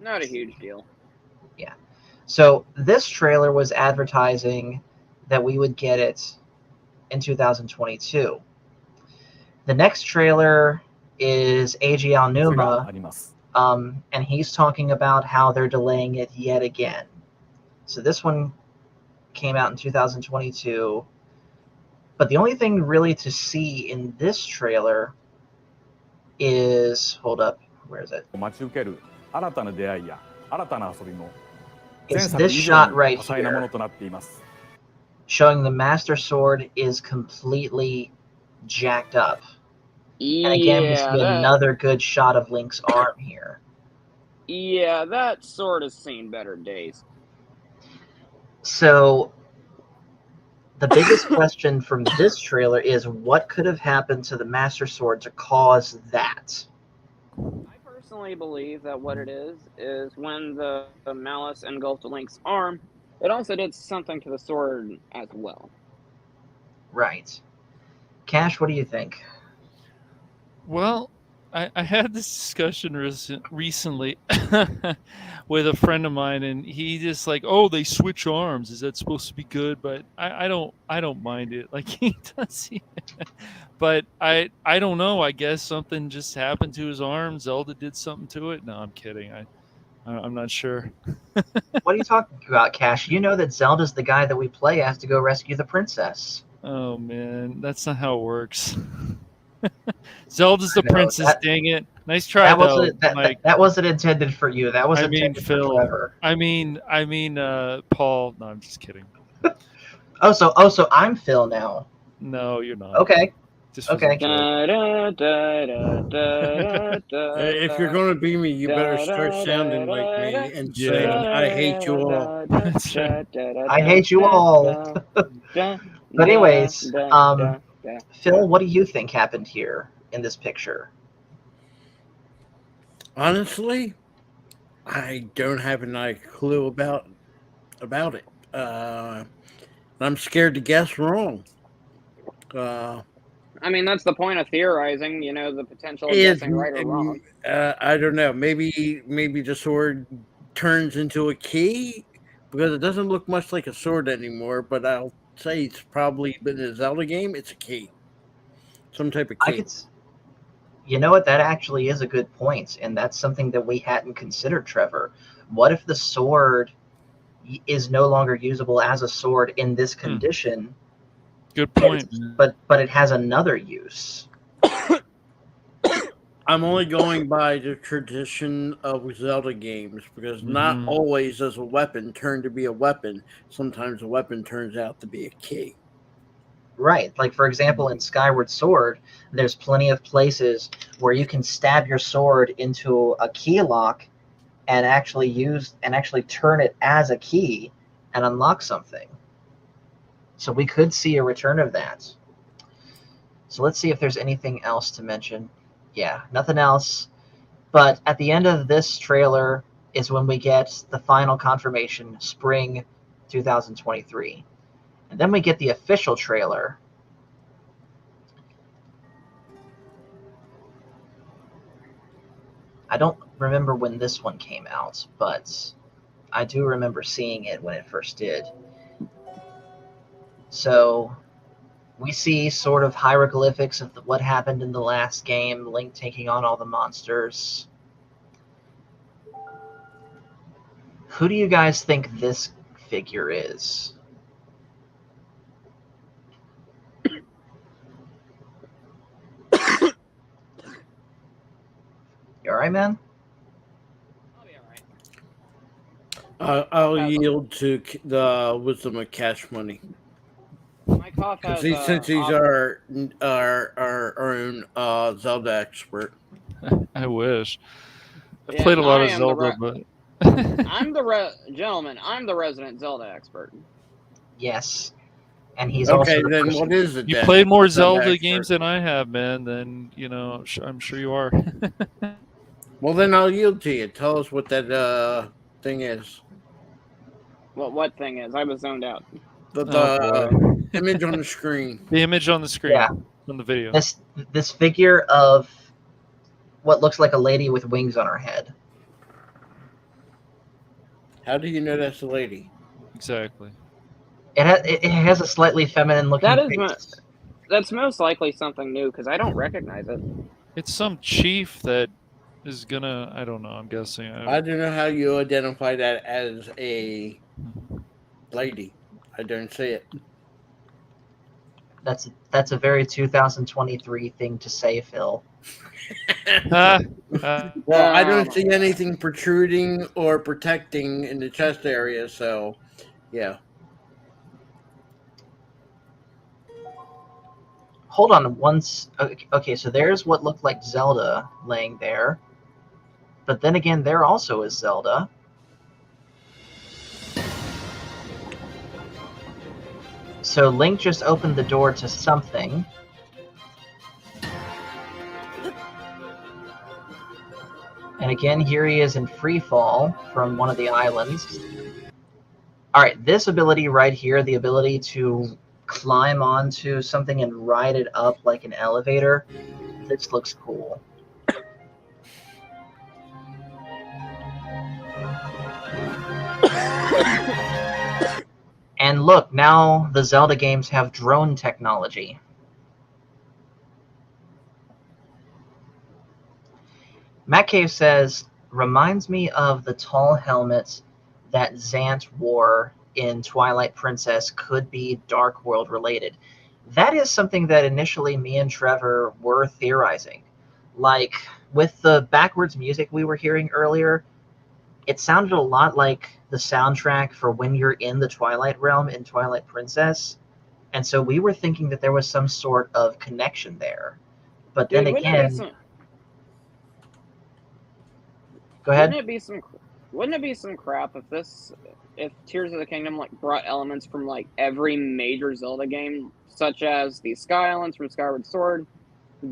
Speaker 2: Not a huge deal.
Speaker 1: Yeah. So this trailer was advertising that we would get it in 2022. The next trailer is Eiji Aonuma, and he's talking about how they're delaying it yet again. So this one came out in 2022, but the only thing really to see in this trailer is, hold up, where is it? It's this shot right here, showing the Master Sword is completely jacked up. And again, we see another good shot of Link's arm here.
Speaker 2: Yeah, that sword has seen better days.
Speaker 1: So the biggest question from this trailer is what could have happened to the Master Sword to cause that?
Speaker 2: I personally believe that what it is when the malice engulfed Link's arm, it also did something to the sword as well.
Speaker 1: Right. Cash, what do you think?
Speaker 4: Well, I had this discussion recently with a friend of mine, and he just like, oh, they switch arms. Is that supposed to be good? But I don't mind it. Like he does, but I don't know. I guess something just happened to his arm. Zelda did something to it. No, I'm kidding. I'm not sure.
Speaker 1: What are you talking about, Cash? You know that Zelda's the guy that we play as to go rescue the princess.
Speaker 4: Oh man, that's not how it works. Zelda's the princess. Dang it! Nice try though, Mike.
Speaker 1: That wasn't intended for you. That was intended
Speaker 4: Phil.
Speaker 1: for Trevor.
Speaker 4: I mean, Paul. No, I'm just kidding.
Speaker 1: So I'm Phil now.
Speaker 4: No, you're not.
Speaker 1: Okay.
Speaker 4: Just
Speaker 1: okay.
Speaker 3: If you're going to be me, you better start sounding like me and saying, I hate you all.
Speaker 1: I hate you all. But anyways, Phil, what do you think happened here in this picture?
Speaker 3: Honestly, I don't have any clue about it. I'm scared to guess wrong.
Speaker 2: I mean, that's the point of theorizing, you know, the potential of guessing right or wrong.
Speaker 3: I don't know. Maybe the sword turns into a key, because it doesn't look much like a sword anymore, but I'll say it's probably been in a Zelda game. It's a key. Some type of key.
Speaker 1: You know what? That actually is a good point, and that's something that we hadn't considered, Trevor. What if the sword is no longer usable as a sword in this condition?
Speaker 4: Good point.
Speaker 1: But it has another use.
Speaker 3: I'm only going by the tradition of Zelda games, because not always does a weapon turn to be a weapon. Sometimes a weapon turns out to be a key.
Speaker 1: Right. Like, for example, in Skyward Sword, there's plenty of places where you can stab your sword into a key lock and actually turn it as a key and unlock something. So we could see a return of that. So let's see if there's anything else to mention. Yeah, nothing else. But at the end of this trailer is when we get the final confirmation, spring 2023. And then we get the official trailer. I don't remember when this one came out, but I do remember seeing it when it first did. So we see sort of hieroglyphics of what happened in the last game, Link taking on all the monsters. Who do you guys think this figure is? You all right, man?
Speaker 2: I'll be all right.
Speaker 3: I'll yield to the wisdom of Cash Money.
Speaker 2: My cough has,
Speaker 3: since he's our own Zelda expert.
Speaker 4: I wish. I've played a lot of Zelda, but
Speaker 2: I'm the resident Zelda expert.
Speaker 1: Yes. And he's
Speaker 3: okay.
Speaker 1: Also
Speaker 3: then what is it?
Speaker 4: You played more Zelda games than I have, man. Then I'm sure you are.
Speaker 3: Well, then I'll yield to you. Tell us what that thing is.
Speaker 2: What thing is? I was zoned out.
Speaker 3: The Image on the screen.
Speaker 4: The image on the screen,
Speaker 1: Yeah.
Speaker 4: on the video.
Speaker 1: This figure of what looks like a lady with wings on her head.
Speaker 3: How do you know that's a lady?
Speaker 4: Exactly.
Speaker 1: It has a slightly feminine looking face.
Speaker 2: That's most likely something new because I don't recognize it.
Speaker 4: It's some chief that is gonna. I don't know. I'm guessing.
Speaker 3: I don't know how you identify that as a lady. I don't see it.
Speaker 1: That's a very 2023 thing to say, Phil.
Speaker 4: Ah,
Speaker 3: Well, I
Speaker 2: Oh
Speaker 3: don't
Speaker 2: my
Speaker 3: see
Speaker 2: God.
Speaker 3: anything protruding or protecting in the chest area, so yeah.
Speaker 1: Hold on once. Okay, so there's what looked like Zelda laying there. But then again, there also is Zelda. So Link just opened the door to something. And again, here he is in free fall from one of the islands. Alright, this ability right here, the ability to climb onto something and ride it up like an elevator, this looks cool. And look, now the Zelda games have drone technology. Matt Cave says, reminds me of the tall helmets that Zant wore in Twilight Princess could be Dark World related. That is something that initially me and Trevor were theorizing. Like, with the backwards music we were hearing earlier, it sounded a lot like the soundtrack for when you're in the Twilight Realm in Twilight Princess. And so we were thinking that there was some sort of connection there. But
Speaker 2: Dude,
Speaker 1: then again, go ahead.
Speaker 2: Wouldn't it be some crap if Tears of the Kingdom like brought elements from like every major Zelda game, such as the Sky Islands from Skyward Sword,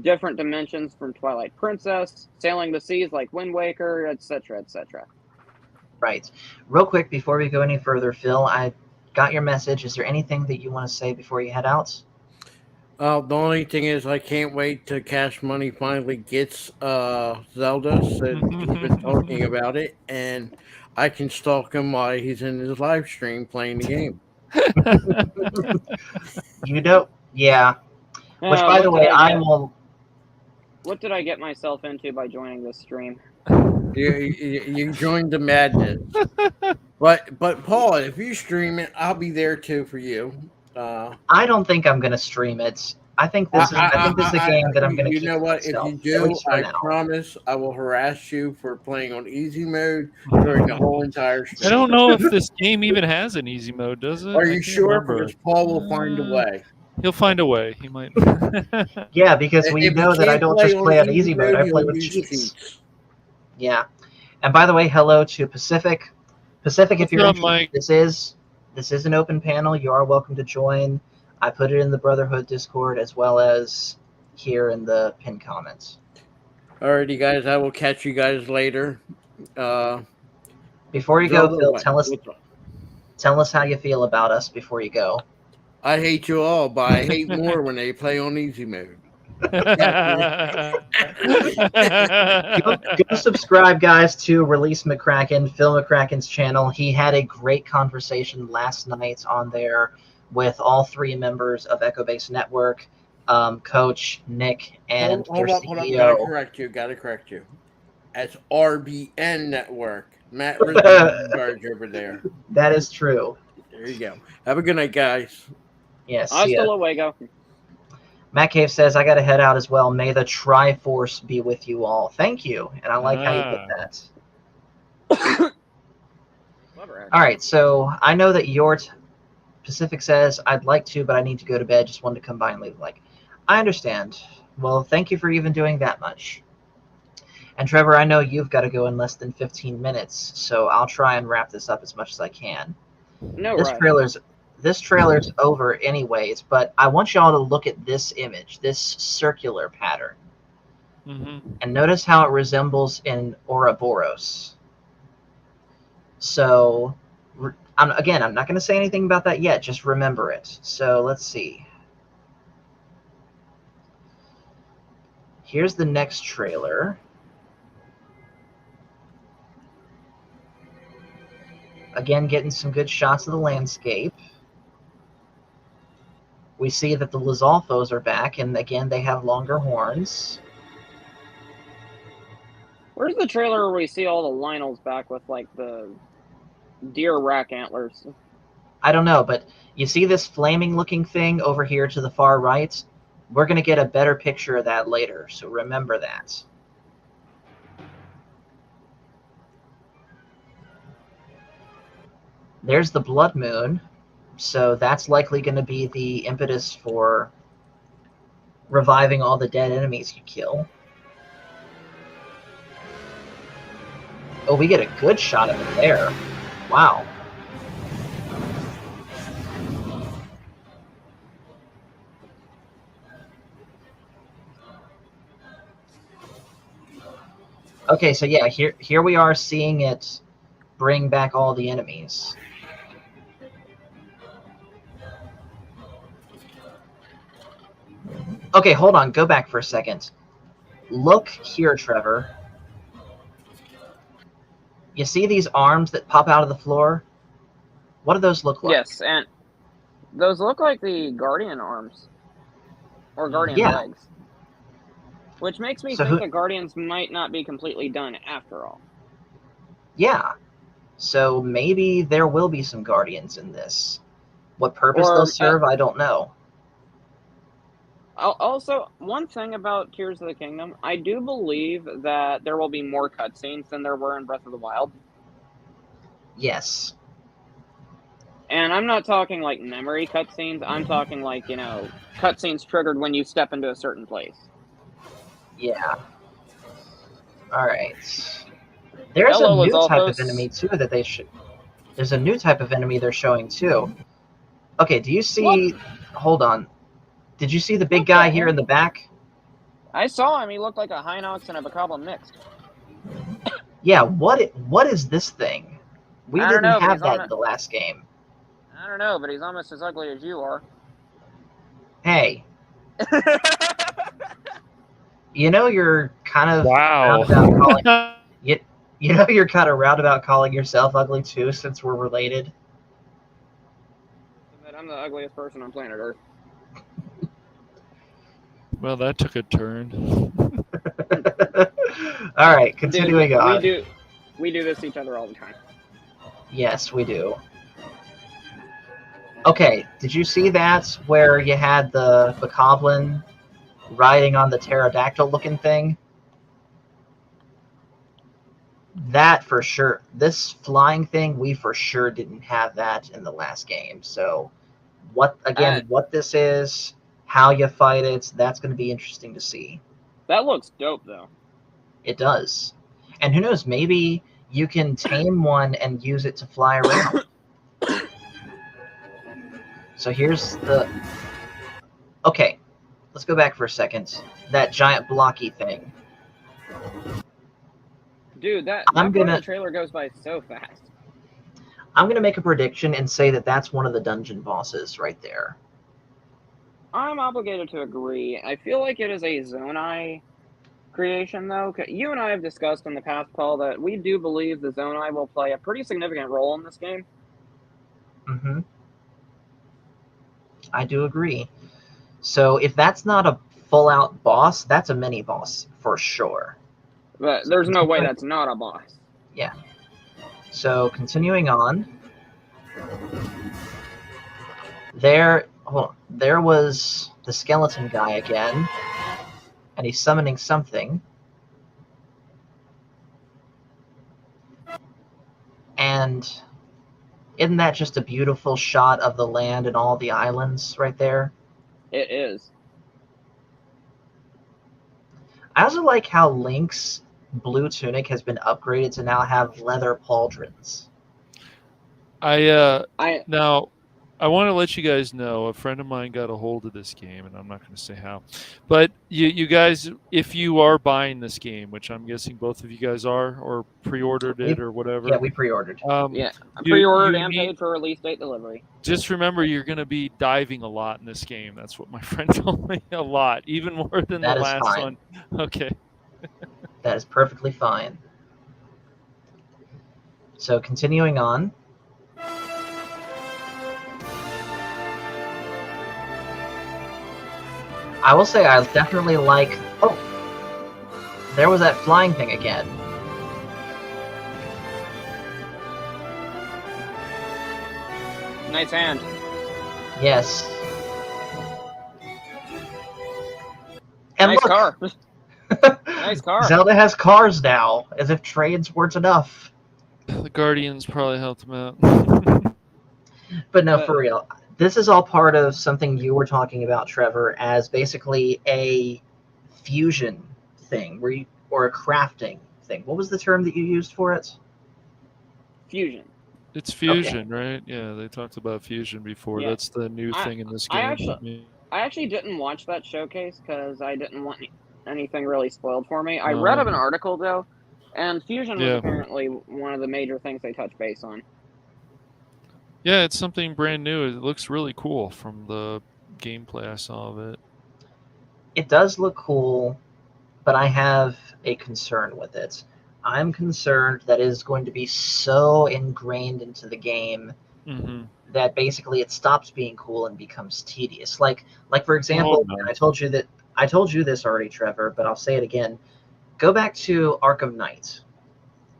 Speaker 2: different dimensions from Twilight Princess, sailing the seas like Wind Waker, etc., etc.
Speaker 1: Right. Real quick, before we go any further, Phil, I got your message. Is there anything that you want to say before you head out?
Speaker 3: The only thing is, I can't wait till Cash Money finally gets Zelda. Since he's been talking about it, and I can stalk him while he's in his live stream playing the game.
Speaker 1: You don't? Yeah. Which, by the way, I will.
Speaker 2: What did I get myself into by joining this stream?
Speaker 3: You joined the madness. But Paul, if you stream it, I'll be there too for you.
Speaker 1: I don't think I'm going to stream it. I think this is a game that I'm going to keep
Speaker 3: You know
Speaker 1: to
Speaker 3: what? If
Speaker 1: myself,
Speaker 3: you
Speaker 1: at
Speaker 3: do,
Speaker 1: least for
Speaker 3: I
Speaker 1: now.
Speaker 3: promise I will harass you for playing on easy mode during the whole entire stream.
Speaker 4: I don't know if this game even has an easy mode, does it?
Speaker 3: Are you sure? Because Paul will find a way.
Speaker 4: He'll find a way. He might.
Speaker 1: Yeah, because we know that I don't just play on easy mode. I play with cheats. Yeah. And by the way, hello to Pacific. Pacific, if you're interested, this is an open panel. You are welcome to join. I put it in the Brotherhood Discord as well as here in the pinned comments.
Speaker 3: Alrighty, guys. I will catch you guys later.
Speaker 1: Before you go, Phil, tell us how you feel about us before you go.
Speaker 3: I hate you all, but I hate more when they play on easy mode.
Speaker 1: Go subscribe, guys, to Release McCracken, Phil McCracken's channel. He had a great conversation last night on there with all three members of Echo Base Network, Coach, Nick, and their CEO.
Speaker 3: Gotta correct you. That's RBN Network. Matt Rizzo is in charge over there.
Speaker 1: That is true.
Speaker 3: There you go. Have a good night, guys.
Speaker 1: Yes.
Speaker 2: Hasta luego.
Speaker 1: Matt Cave says, I got to head out as well. May the Triforce be with you all. Thank you. And I like how you put that. All right. So I know that your Pacific says, I'd like to, but I need to go to bed. Just wanted to come by and leave. Like, I understand. Well, thank you for even doing that much. And Trevor, I know you've got to go in less than 15 minutes. So I'll try and wrap this up as much as I can.
Speaker 2: No,
Speaker 1: This trailer's over anyways, but I want y'all to look at this image, this circular pattern. And notice how it resembles in Ouroboros. So Again, I'm not going to say anything about that yet. Just remember it. So let's see. Here's the next trailer. Again, getting some good shots of the landscape. We see that the Lizalfos are back, and again, they have longer horns.
Speaker 2: Where's the trailer where we see all the Lionels back with, like, the deer rack antlers?
Speaker 1: I don't know, but you see this flaming-looking thing over here to the far right? We're going to get a better picture of that later, so remember that. There's the blood moon, so that's likely going to be the impetus for reviving all the dead enemies you kill. Oh, we get a good shot of it there. Wow. Okay, so yeah, here we are seeing it bring back all the enemies. Okay, hold on. Go back for a second. Look here, Trevor. You see these arms that pop out of the floor? What do those look like?
Speaker 2: Yes, and those look like the Guardian arms. Or Guardian legs. Which makes me think the Guardians might not be completely done after all.
Speaker 1: Yeah. So maybe there will be some Guardians in this. What purpose they'll serve, I don't know.
Speaker 2: Also, one thing about Tears of the Kingdom, I do believe that there will be more cutscenes than there were in Breath of the Wild.
Speaker 1: Yes.
Speaker 2: And I'm not talking like memory cutscenes, I'm talking like, you know, cutscenes triggered when you step into a certain place.
Speaker 1: Yeah. Alright. There's a new type of enemy, too, that they should... There's a new type of enemy they're showing, too. Okay, do you see... What? Hold on. Did you see the big guy here in the back?
Speaker 2: I saw him. He looked like a Hinox and a Bokoblin mixed.
Speaker 1: Yeah, what is this thing? We didn't have that in the last game.
Speaker 2: I don't know, but he's almost as ugly as you are.
Speaker 1: Hey. You know you're kind of
Speaker 4: roundabout
Speaker 1: calling you know you're kind of roundabout calling yourself ugly too, since we're related.
Speaker 2: I'm the ugliest person on planet Earth.
Speaker 4: Well, that took a turn.
Speaker 1: All right, continuing on.
Speaker 2: We do this to each other all the time.
Speaker 1: Yes, we do. Okay, did you see that where you had the Bokoblin riding on the pterodactyl-looking thing? That for sure. This flying thing, we for sure didn't have that in the last game. So, what this is, how you fight it, that's going to be interesting to see.
Speaker 2: That looks dope, though.
Speaker 1: It does. And who knows, maybe you can tame one and use it to fly around. So here's the... Okay, let's go back for a second. That giant blocky thing.
Speaker 2: Dude, the trailer goes by so fast.
Speaker 1: I'm going to make a prediction and say that that's one of the dungeon bosses right there.
Speaker 2: I'm obligated to agree. I feel like it is a Zonai creation, though. You and I have discussed in the past, Paul, that we do believe the Zonai will play a pretty significant role in this game.
Speaker 1: Mm-hmm. I do agree. So if that's not a full-out boss, that's a mini-boss for sure.
Speaker 2: But there's no way that's not a boss.
Speaker 1: Yeah. So continuing on, there was the skeleton guy again, and he's summoning something. And isn't that just a beautiful shot of the land and all the islands right there?
Speaker 2: It is.
Speaker 1: I also like how Link's blue tunic has been upgraded to now have leather pauldrons.
Speaker 4: Now, I want to let you guys know a friend of mine got a hold of this game, and I'm not going to say how. But you guys, if you are buying this game, which I'm guessing both of you guys are, or pre-ordered it or whatever,
Speaker 1: we pre-ordered.
Speaker 2: Yeah,
Speaker 4: you
Speaker 2: pre-ordered and
Speaker 4: need
Speaker 2: paid for release date delivery.
Speaker 4: just remember you're going to be diving a lot in this game. That's what my friend told me, a lot, even more than
Speaker 1: That
Speaker 4: the
Speaker 1: is
Speaker 4: last
Speaker 1: fine.
Speaker 4: one. Okay.
Speaker 1: That is perfectly fine. So continuing on. I will say I definitely like... Oh! There was that flying thing again.
Speaker 2: Nice hand.
Speaker 1: Yes. And
Speaker 2: Nice
Speaker 1: look!
Speaker 2: car. Nice car.
Speaker 1: Zelda has cars now, as if trades weren't enough.
Speaker 4: The Guardians probably helped him out.
Speaker 1: But no, for real. This is all part of something you were talking about, Trevor, as basically a fusion thing, or a crafting thing. What was the term that you used for it?
Speaker 2: Fusion.
Speaker 4: It's fusion, right? Yeah, they talked about fusion before.
Speaker 2: Yeah.
Speaker 4: That's the new thing in this game.
Speaker 2: I actually didn't watch that showcase because I didn't want anything really spoiled for me. I read of an article though, and fusion was apparently one of the major things they touch base on.
Speaker 4: Yeah, it's something brand new. It looks really cool from the gameplay I saw of it.
Speaker 1: It does look cool, but I have a concern with it. I'm concerned that it is going to be so ingrained into the game that basically it stops being cool and becomes tedious. Like for example, I told you this already, Trevor, but I'll say it again. Go back to Arkham Knight,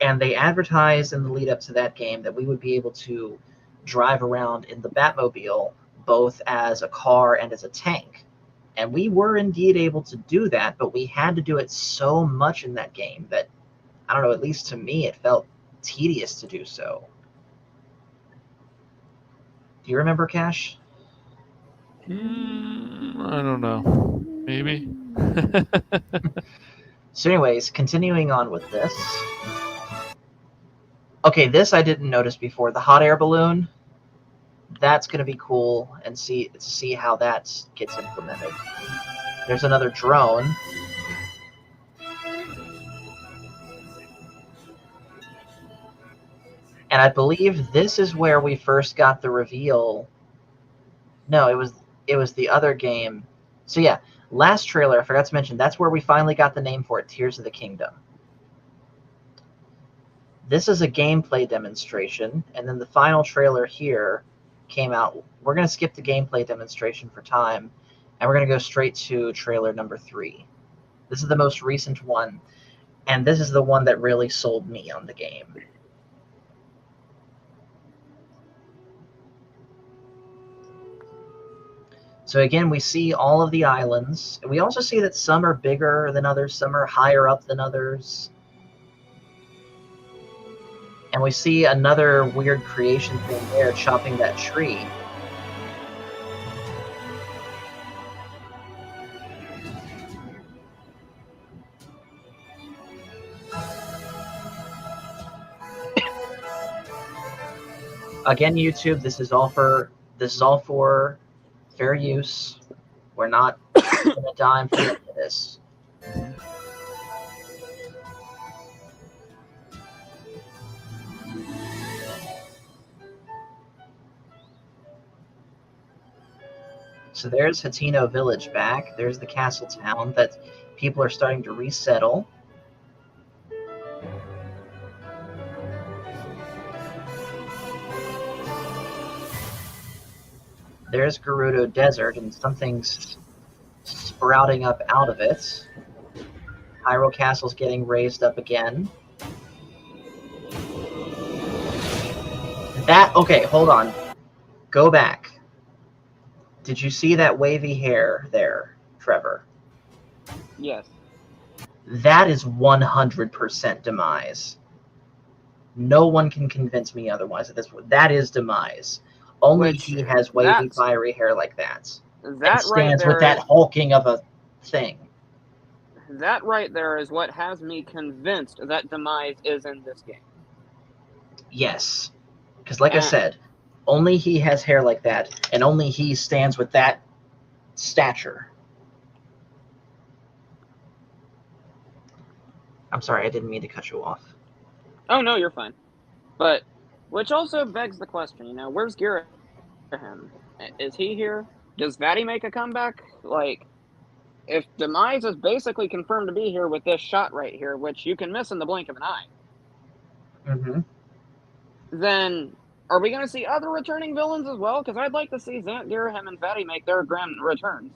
Speaker 1: and they advertised in the lead up to that game that we would be able to drive around in the Batmobile both as a car and as a tank. And we were indeed able to do that, but we had to do it so much in that game that, I don't know, at least to me, it felt tedious to do so. Do you remember, Cash?
Speaker 4: I don't know. Maybe.
Speaker 1: So anyways, continuing on with this. Okay, this I didn't notice before. The hot air balloon. That's going to be cool, and see how that gets implemented. There's another drone. And I believe this is where we first got the reveal. No, it was the other game. So yeah, last trailer, I forgot to mention, that's where we finally got the name for it, Tears of the Kingdom. This is a gameplay demonstration, and then the final trailer here came out. We're going to skip the gameplay demonstration for time, and we're going to go straight to trailer number 3. This is the most recent one, and this is the one that really sold me on the game. So again, we see all of the islands. We also see that some are bigger than others, some are higher up than others. And we see another weird creation thing there, chopping that tree. Again, YouTube, this is all for fair use. We're not going to dime for any of this. So there's Hateno Village back. There's the castle town that people are starting to resettle. There's Gerudo Desert, and something's sprouting up out of it. Hyrule Castle's getting raised up again. Okay, hold on. Go back. Did you see that wavy hair there, Trevor?
Speaker 2: Yes.
Speaker 1: That is 100% Demise. No one can convince me otherwise at this point. That is Demise. Only he has wavy, fiery hair like that.
Speaker 2: That
Speaker 1: stands with that hulking of a thing.
Speaker 2: That right there is what has me convinced that Demise is in this game.
Speaker 1: Yes. Because like I said, Only he has hair like that, and only he stands with that stature. I'm sorry, I didn't mean to cut you off.
Speaker 2: Oh no, you're fine. But which also begs the question, where's Girahim? Is he here? Does Vatty make a comeback? Like, if Demise is basically confirmed to be here with this shot right here, which you can miss in the blink of an eye,
Speaker 1: Mm-hmm.
Speaker 2: then are we going to see other returning villains as well? Because I'd like to see Zant, Girahim, and Vatty make their grand returns.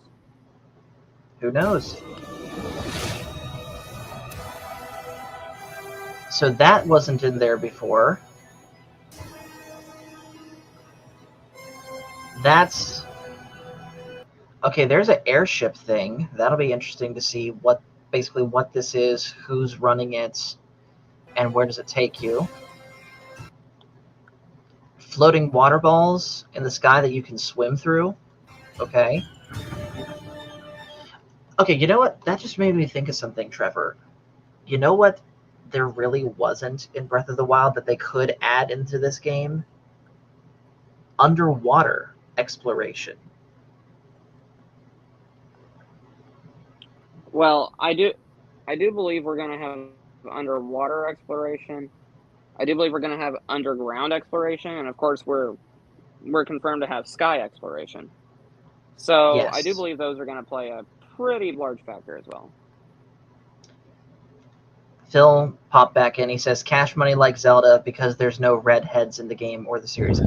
Speaker 1: Who knows? So that wasn't in there before. That's... Okay, there's an airship thing. That'll be interesting to see basically what this is, who's running it, and where does it take you. Floating water balls in the sky that you can swim through. Okay. Okay, you know what? That just made me think of something, Trevor. You know what there really wasn't in Breath of the Wild that they could add into this game? Underwater exploration.
Speaker 2: Well, I do believe we're going to have underwater exploration. I do believe we're going to have underground exploration, and of course we're confirmed to have sky exploration. So
Speaker 1: Yes.
Speaker 2: I do believe those are going to play a pretty large factor as well.
Speaker 1: Phil popped back in. He says, "Cash money like Zelda because there's no redheads in the game or the series."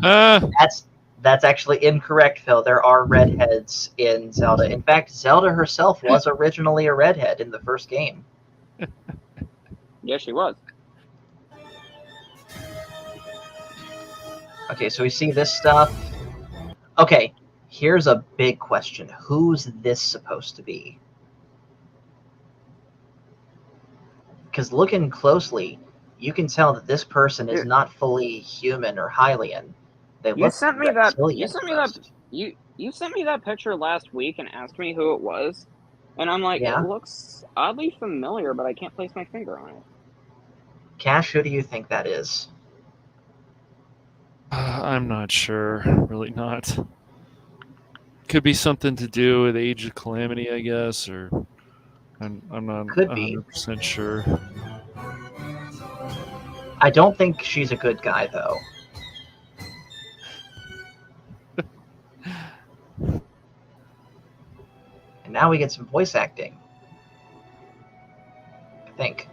Speaker 1: That's actually incorrect, Phil. There are redheads in Zelda. In fact, Zelda herself was originally a redhead in the first game.
Speaker 2: Yes, she was.
Speaker 1: Okay, so we see this stuff. Okay, here's a big question. Who's this supposed to be? Because looking closely, you can tell that this person is not fully human or Hylian. They look reptilian first.
Speaker 2: You sent me that picture last week and asked me who it was, and I'm like,
Speaker 1: Yeah.
Speaker 2: It looks oddly familiar, but I can't place my finger on it.
Speaker 1: Cash, who do you think that is?
Speaker 4: I'm not sure. Really not. Could be something to do with Age of Calamity, I guess, or I'm not
Speaker 1: Could be.
Speaker 4: 100% sure.
Speaker 1: I don't think she's a good guy, though. And now we get some voice acting. I think.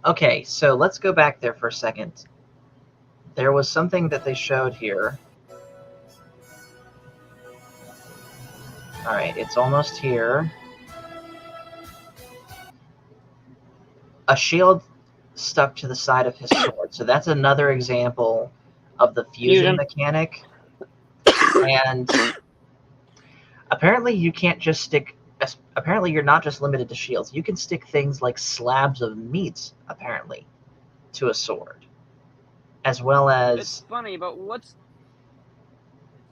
Speaker 1: Okay, so let's go back there for a second. There was something that they showed here. Alright, it's almost here. A shield stuck to the side of his sword. So that's another example of the fusion mechanic. And apparently you can't just stick... Apparently you're not just limited to shields. You can stick things like slabs of meat, apparently, to a sword. As well as...
Speaker 2: It's funny, but what's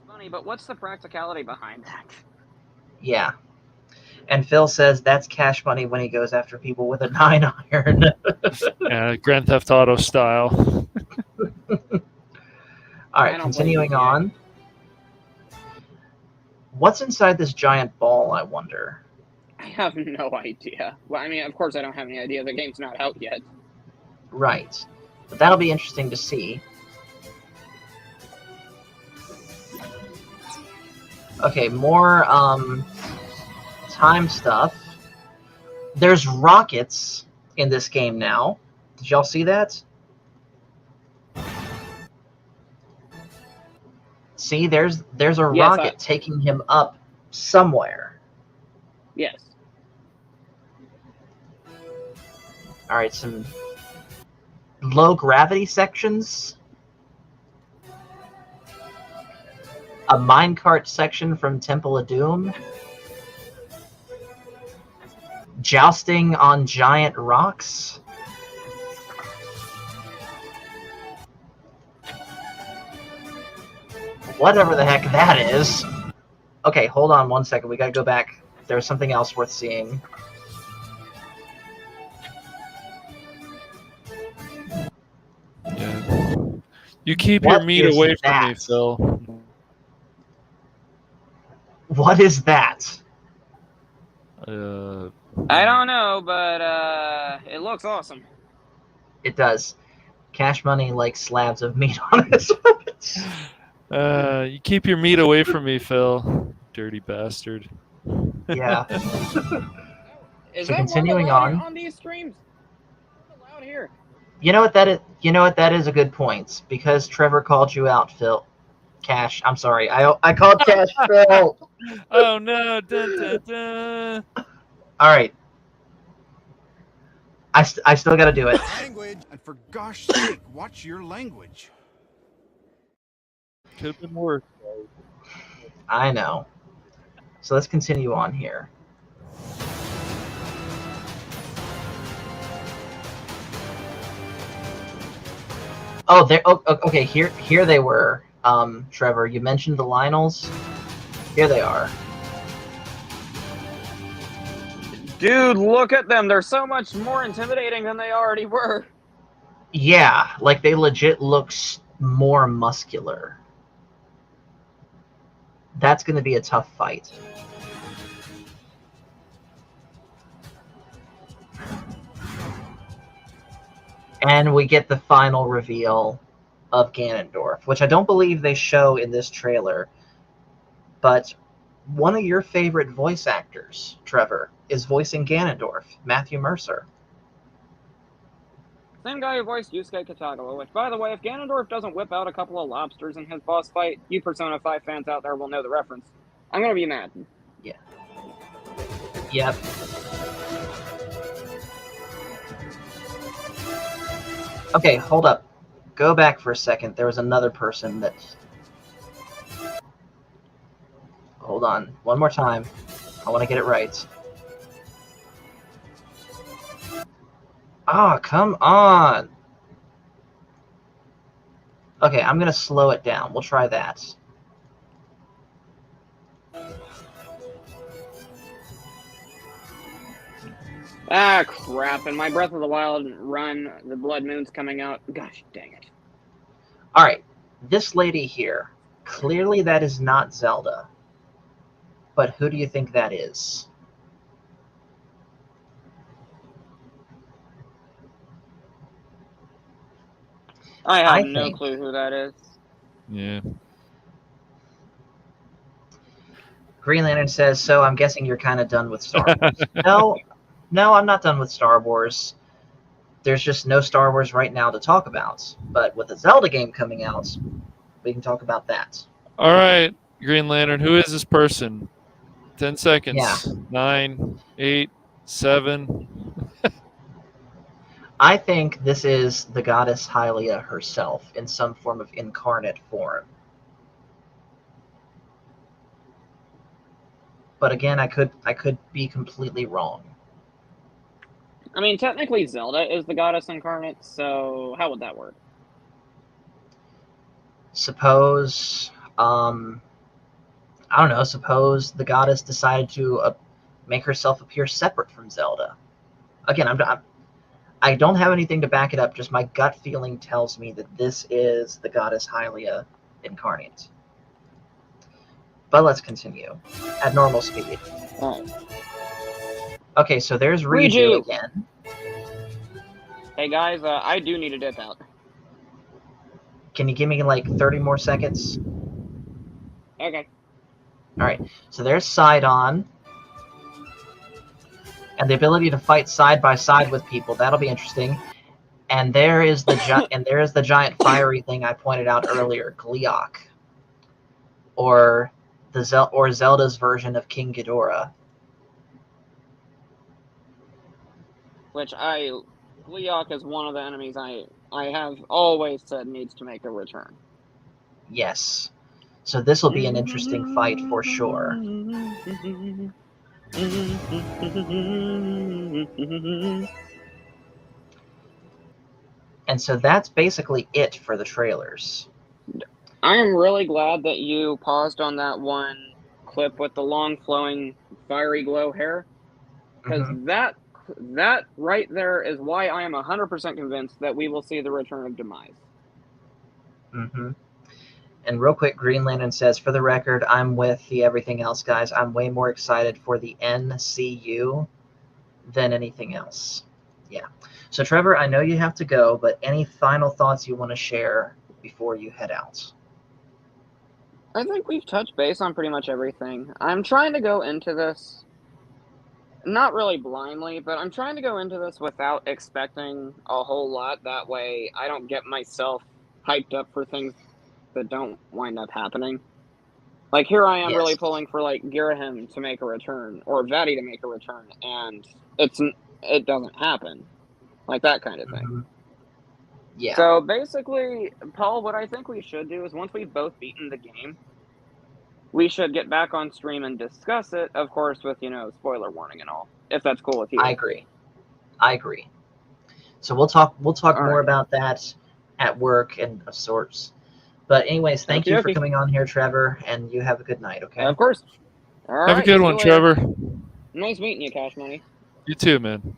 Speaker 2: the practicality behind that?
Speaker 1: Yeah. And Phil says that's Cash money when he goes after people with a 9-iron.
Speaker 4: Yeah, Grand Theft Auto style.
Speaker 1: All right, continuing on. What's inside this giant ball, I wonder?
Speaker 2: I have no idea. Well, I mean, of course I don't have any idea. The game's not out yet.
Speaker 1: Right. But that'll be interesting to see. Okay, more time stuff. There's rockets in this game now. Did y'all see that? See, there's a rocket taking him up somewhere.
Speaker 2: Yes.
Speaker 1: All right, some low gravity sections. A minecart section from Temple of Doom. Jousting on giant rocks. Whatever the heck that is. Okay, hold on 1 second. We gotta go back. There's something else worth seeing.
Speaker 4: Yeah. You keep
Speaker 1: What
Speaker 4: your meat
Speaker 1: is
Speaker 4: away from me,
Speaker 1: that?
Speaker 4: Phil.
Speaker 1: What is that?
Speaker 2: I don't know, but it looks awesome.
Speaker 1: It does. Cash Money likes slabs of meat on his weapons.
Speaker 4: You keep your meat away from me, Phil. Dirty bastard.
Speaker 1: Yeah.
Speaker 2: Is
Speaker 1: So
Speaker 2: that word
Speaker 1: continuing
Speaker 2: allowed
Speaker 1: on.
Speaker 2: on these streams? Word allowed here.
Speaker 1: You know what that is? You know what that is a good point because Trevor called you out, Phil. Cash. I'm sorry. I called Cash Phil.
Speaker 4: Oh no! Dun, dun, dun.
Speaker 1: All right. I still got to do it.
Speaker 5: Language, and for gosh sake, watch your language.
Speaker 4: Could have been worse.
Speaker 1: I know. So let's continue on here. Oh, there. Oh, okay. Here they were. Trevor, you mentioned the Lionels. Here they are.
Speaker 2: Dude, look at them. They're so much more intimidating than they already were.
Speaker 1: Yeah, like they legit look more muscular. That's going to be a tough fight. And we get the final reveal of Ganondorf, which I don't believe they show in this trailer. But one of your favorite voice actors, Trevor, is voicing Ganondorf, Matthew Mercer.
Speaker 2: Same guy who voiced Yusuke Kitagawa, which, by the way, if Ganondorf doesn't whip out a couple of lobsters in his boss fight, you Persona 5 fans out there will know the reference. I'm gonna be mad.
Speaker 1: Yeah. Yep. Okay, hold up. Go back for a second. There was another person that... Hold on. One more time. I want to get it right. Ah, oh, come on! Okay, I'm going to slow it down. We'll try that.
Speaker 2: Ah, crap. And my Breath of the Wild run, the Blood Moon's coming out. Gosh dang it.
Speaker 1: Alright, this lady here. Clearly that is not Zelda. But who do you think that is?
Speaker 2: I have no clue who that is.
Speaker 4: Yeah.
Speaker 1: Green Lantern says, so I'm guessing you're kind of done with Star Wars. No, I'm not done with Star Wars. There's just no Star Wars right now to talk about. But with the Zelda game coming out, we can talk about that.
Speaker 4: All right, Green Lantern, who is this person? 10 seconds.
Speaker 1: Yeah.
Speaker 4: 9, 8, 7.
Speaker 1: I think this is the goddess Hylia herself in some form of incarnate form. But again, I could be completely wrong.
Speaker 2: I mean, technically Zelda is the goddess incarnate, so how would that work?
Speaker 1: Suppose, I don't know, suppose the goddess decided to make herself appear separate from Zelda. Again, I don't have anything to back it up, just my gut feeling tells me that this is the goddess Hylia incarnate. But let's continue at normal speed.
Speaker 2: Oh.
Speaker 1: Okay, so there's Riju again.
Speaker 2: Hey guys, I do need to dip out.
Speaker 1: Can you give me like 30 more seconds?
Speaker 2: Okay.
Speaker 1: Alright, so there's Sidon. And the ability to fight side by side with people, that'll be interesting. And there is the giant fiery thing I pointed out earlier, Gleeok. Or Zelda's version of King Ghidorah.
Speaker 2: Which Gleeok is one of the enemies I have always said needs to make a return.
Speaker 1: Yes. So this will be an interesting fight for sure. And so that's basically it for the trailers.
Speaker 2: I am really glad that you paused on that one clip with the long flowing fiery glow hair, because
Speaker 1: Hmm.
Speaker 2: that right there is why I am 100% convinced that we will see the return of Demise.
Speaker 1: Hmm. And real quick, Green Lantern says, for the record, I'm with the everything else guys. I'm way more excited for the NCU than anything else. Yeah. So, Trevor, I know you have to go, but any final thoughts you want to share before you head out?
Speaker 2: I think we've touched base on pretty much everything. I'm trying to go into this not really blindly, but I'm trying to go into this without expecting a whole lot. That way, I don't get myself hyped up for things that don't wind up happening. Like here I am really
Speaker 1: Yes.
Speaker 2: pulling for like Girahim to make a return or Vati to make a return, and it doesn't happen, like that kind of thing.
Speaker 1: Hmm. Yeah.
Speaker 2: So basically, Paul, what I think we should do is once we've both beaten the game, we should get back on stream and discuss it, of course, with spoiler warning and all, if that's cool with
Speaker 1: I
Speaker 2: you.
Speaker 1: agree. I agree. So we'll talk
Speaker 2: All
Speaker 1: more
Speaker 2: right,
Speaker 1: about that at work and of sorts. But anyways, thank
Speaker 2: okie
Speaker 1: you for
Speaker 2: dokie.
Speaker 1: coming on here, Trevor, and you have a good night, okay?
Speaker 2: Of course. All
Speaker 4: Have a
Speaker 2: right,
Speaker 4: good
Speaker 2: see
Speaker 4: one,
Speaker 2: you later.
Speaker 4: Trevor.
Speaker 2: Nice meeting you, Cash Money.
Speaker 4: You too, man.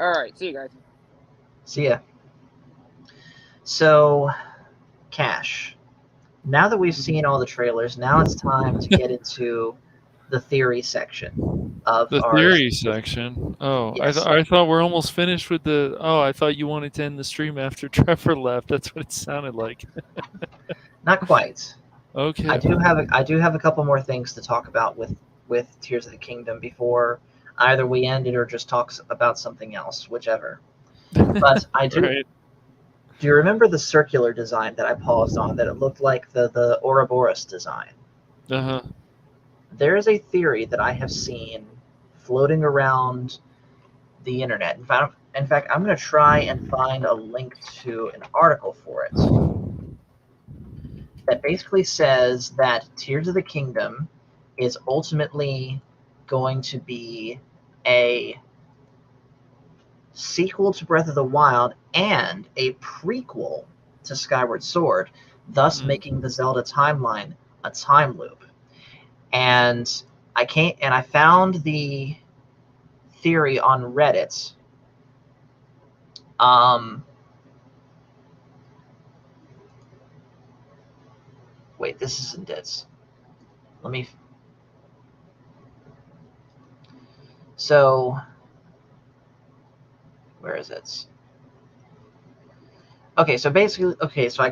Speaker 2: All right, see you guys.
Speaker 1: See ya. So, Cash, now that we've seen all the trailers, now it's time to get into the theory section of
Speaker 4: The
Speaker 1: our
Speaker 4: theory section. Oh,
Speaker 1: yes.
Speaker 4: I thought we're almost finished with the. Oh, I thought you wanted to end the stream after Trevor left. That's what it sounded like.
Speaker 1: Not quite.
Speaker 4: Okay.
Speaker 1: I do have a couple more things to talk about with Tears of the Kingdom before either we end it or just talks about something else, whichever. But I do.
Speaker 4: Right.
Speaker 1: Do you remember the circular design that I paused on? That it looked like the Ouroboros design.
Speaker 4: Uh huh.
Speaker 1: There is a theory that I have seen floating around the internet. In fact, I'm going to try and find a link to an article for it that basically says that Tears of the Kingdom is ultimately going to be a sequel to Breath of the Wild and a prequel to Skyward Sword, thus making the Zelda timeline a time loop. And I found the theory on Reddit. Um, wait, this isn't it. Let me. So, where is it? Okay, so basically, okay, so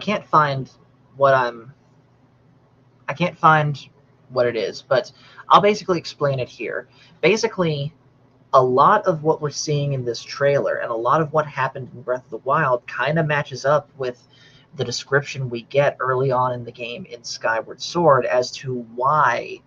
Speaker 1: what I'm. I can't find what it is, but I'll basically explain it here. Basically, a lot of what we're seeing in this trailer and a lot of what happened in Breath of the Wild kind of matches up with the description we get early on in the game in Skyward Sword as to why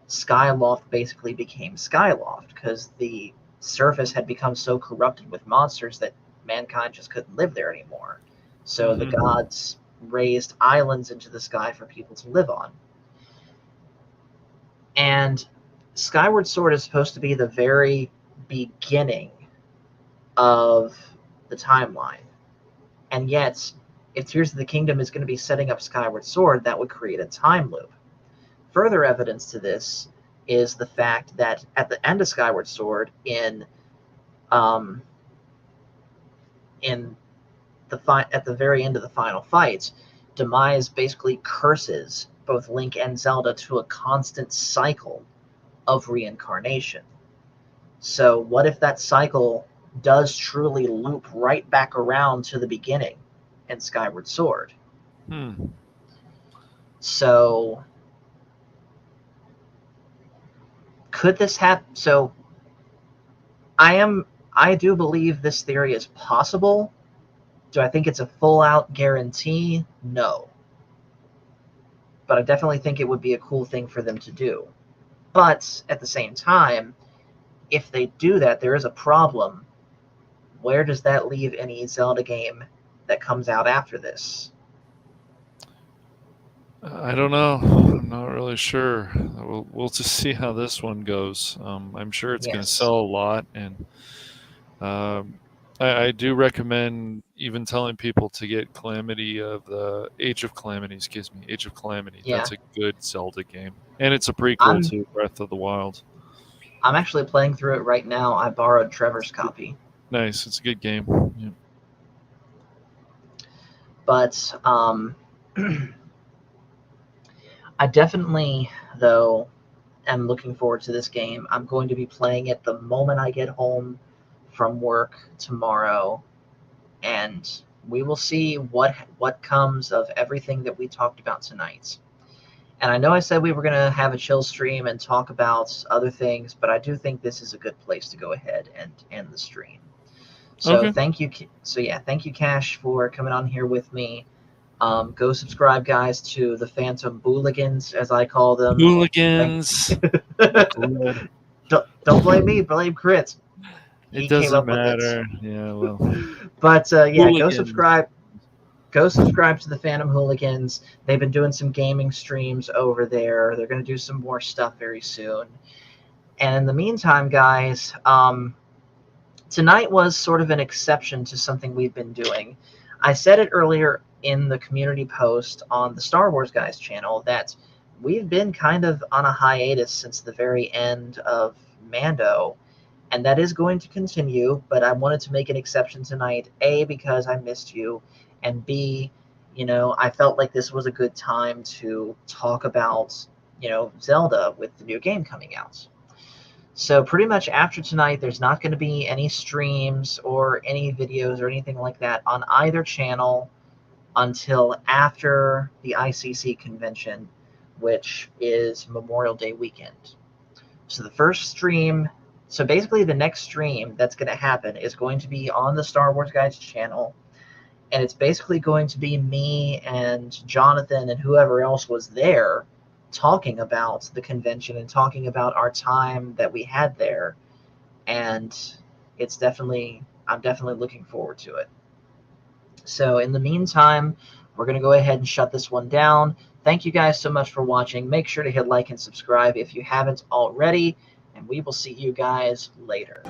Speaker 1: Skyloft basically became Skyloft, because the surface had become so corrupted with monsters that mankind just couldn't live there anymore. So the
Speaker 4: Mm-hmm.
Speaker 1: gods raised islands into the sky for people to live on. And Skyward Sword is supposed to be the very beginning of the timeline. And yet, if Tears of the Kingdom is going to be setting up Skyward Sword, that would create a time loop. Further evidence to this is the fact that at the end of Skyward Sword, um, in at the very end of the final fight, Demise basically curses both Link and Zelda to a constant cycle of reincarnation. So what if that cycle does truly loop right back around to the beginning in Skyward Sword?
Speaker 4: Hmm.
Speaker 1: So could this happen? So I do believe this theory is possible. Do I think it's a full out guarantee? No. But I definitely think it would be a cool thing for them to do. But at the same time, if they do that, there is a problem. Where does that leave any Zelda game that comes out after this?
Speaker 4: I don't know. I'm not really sure. We'll just see how this one goes. I'm sure it's going to
Speaker 1: Yes.
Speaker 4: sell a lot, and um, I do recommend even telling people to get Calamity of the Age of Calamity. Excuse me, Age of Calamity.
Speaker 1: Yeah.
Speaker 4: That's a good Zelda game, and it's a prequel
Speaker 1: I'm
Speaker 4: to Breath of the Wild.
Speaker 1: I'm actually playing through it right now. I borrowed Trevor's copy.
Speaker 4: Nice, it's a good game. Yeah.
Speaker 1: But I definitely, though, am looking forward to this game. I'm going to be playing it the moment I get home from work tomorrow, and we will see what comes of everything that we talked about tonight. And I know I said we were going to have a chill stream and talk about other things, but I do think this is a good place to go ahead and end the stream. So
Speaker 4: Okay.
Speaker 1: thank you. So yeah, thank you, Cash, for coming on here with me. Go subscribe, guys, to the Phantom Booligans, as I call them.
Speaker 4: Hooligans.
Speaker 1: Don't blame me. Blame Crit.
Speaker 4: It
Speaker 1: He came
Speaker 4: doesn't
Speaker 1: up with it.
Speaker 4: matter. Yeah, well.
Speaker 1: But yeah, go
Speaker 4: Hooligans.
Speaker 1: subscribe. Go subscribe to the Phantom Hooligans. They've been doing some gaming streams over there. They're going to do some more stuff very soon. And in the meantime, guys, tonight was sort of an exception to something we've been doing. I said it earlier in the community post on the Star Wars Guys channel that we've been kind of on a hiatus since the very end of Mando, and that is going to continue, but I wanted to make an exception tonight, A, because I missed you, and B, I felt like this was a good time to talk about, Zelda with the new game coming out. So pretty much after tonight, there's not going to be any streams or any videos or anything like that on either channel until after the ICC convention, which is Memorial Day weekend. So the first stream, so basically the next stream that's going to happen is going to be on the Star Wars Guides channel, and it's basically going to be me and Jonathan and whoever else was there talking about the convention and talking about our time that we had there. And I'm definitely looking forward to it. So in the meantime, we're going to go ahead and shut this one down. Thank you guys so much for watching. Make sure to hit like and subscribe if you haven't already, and we will see you guys later.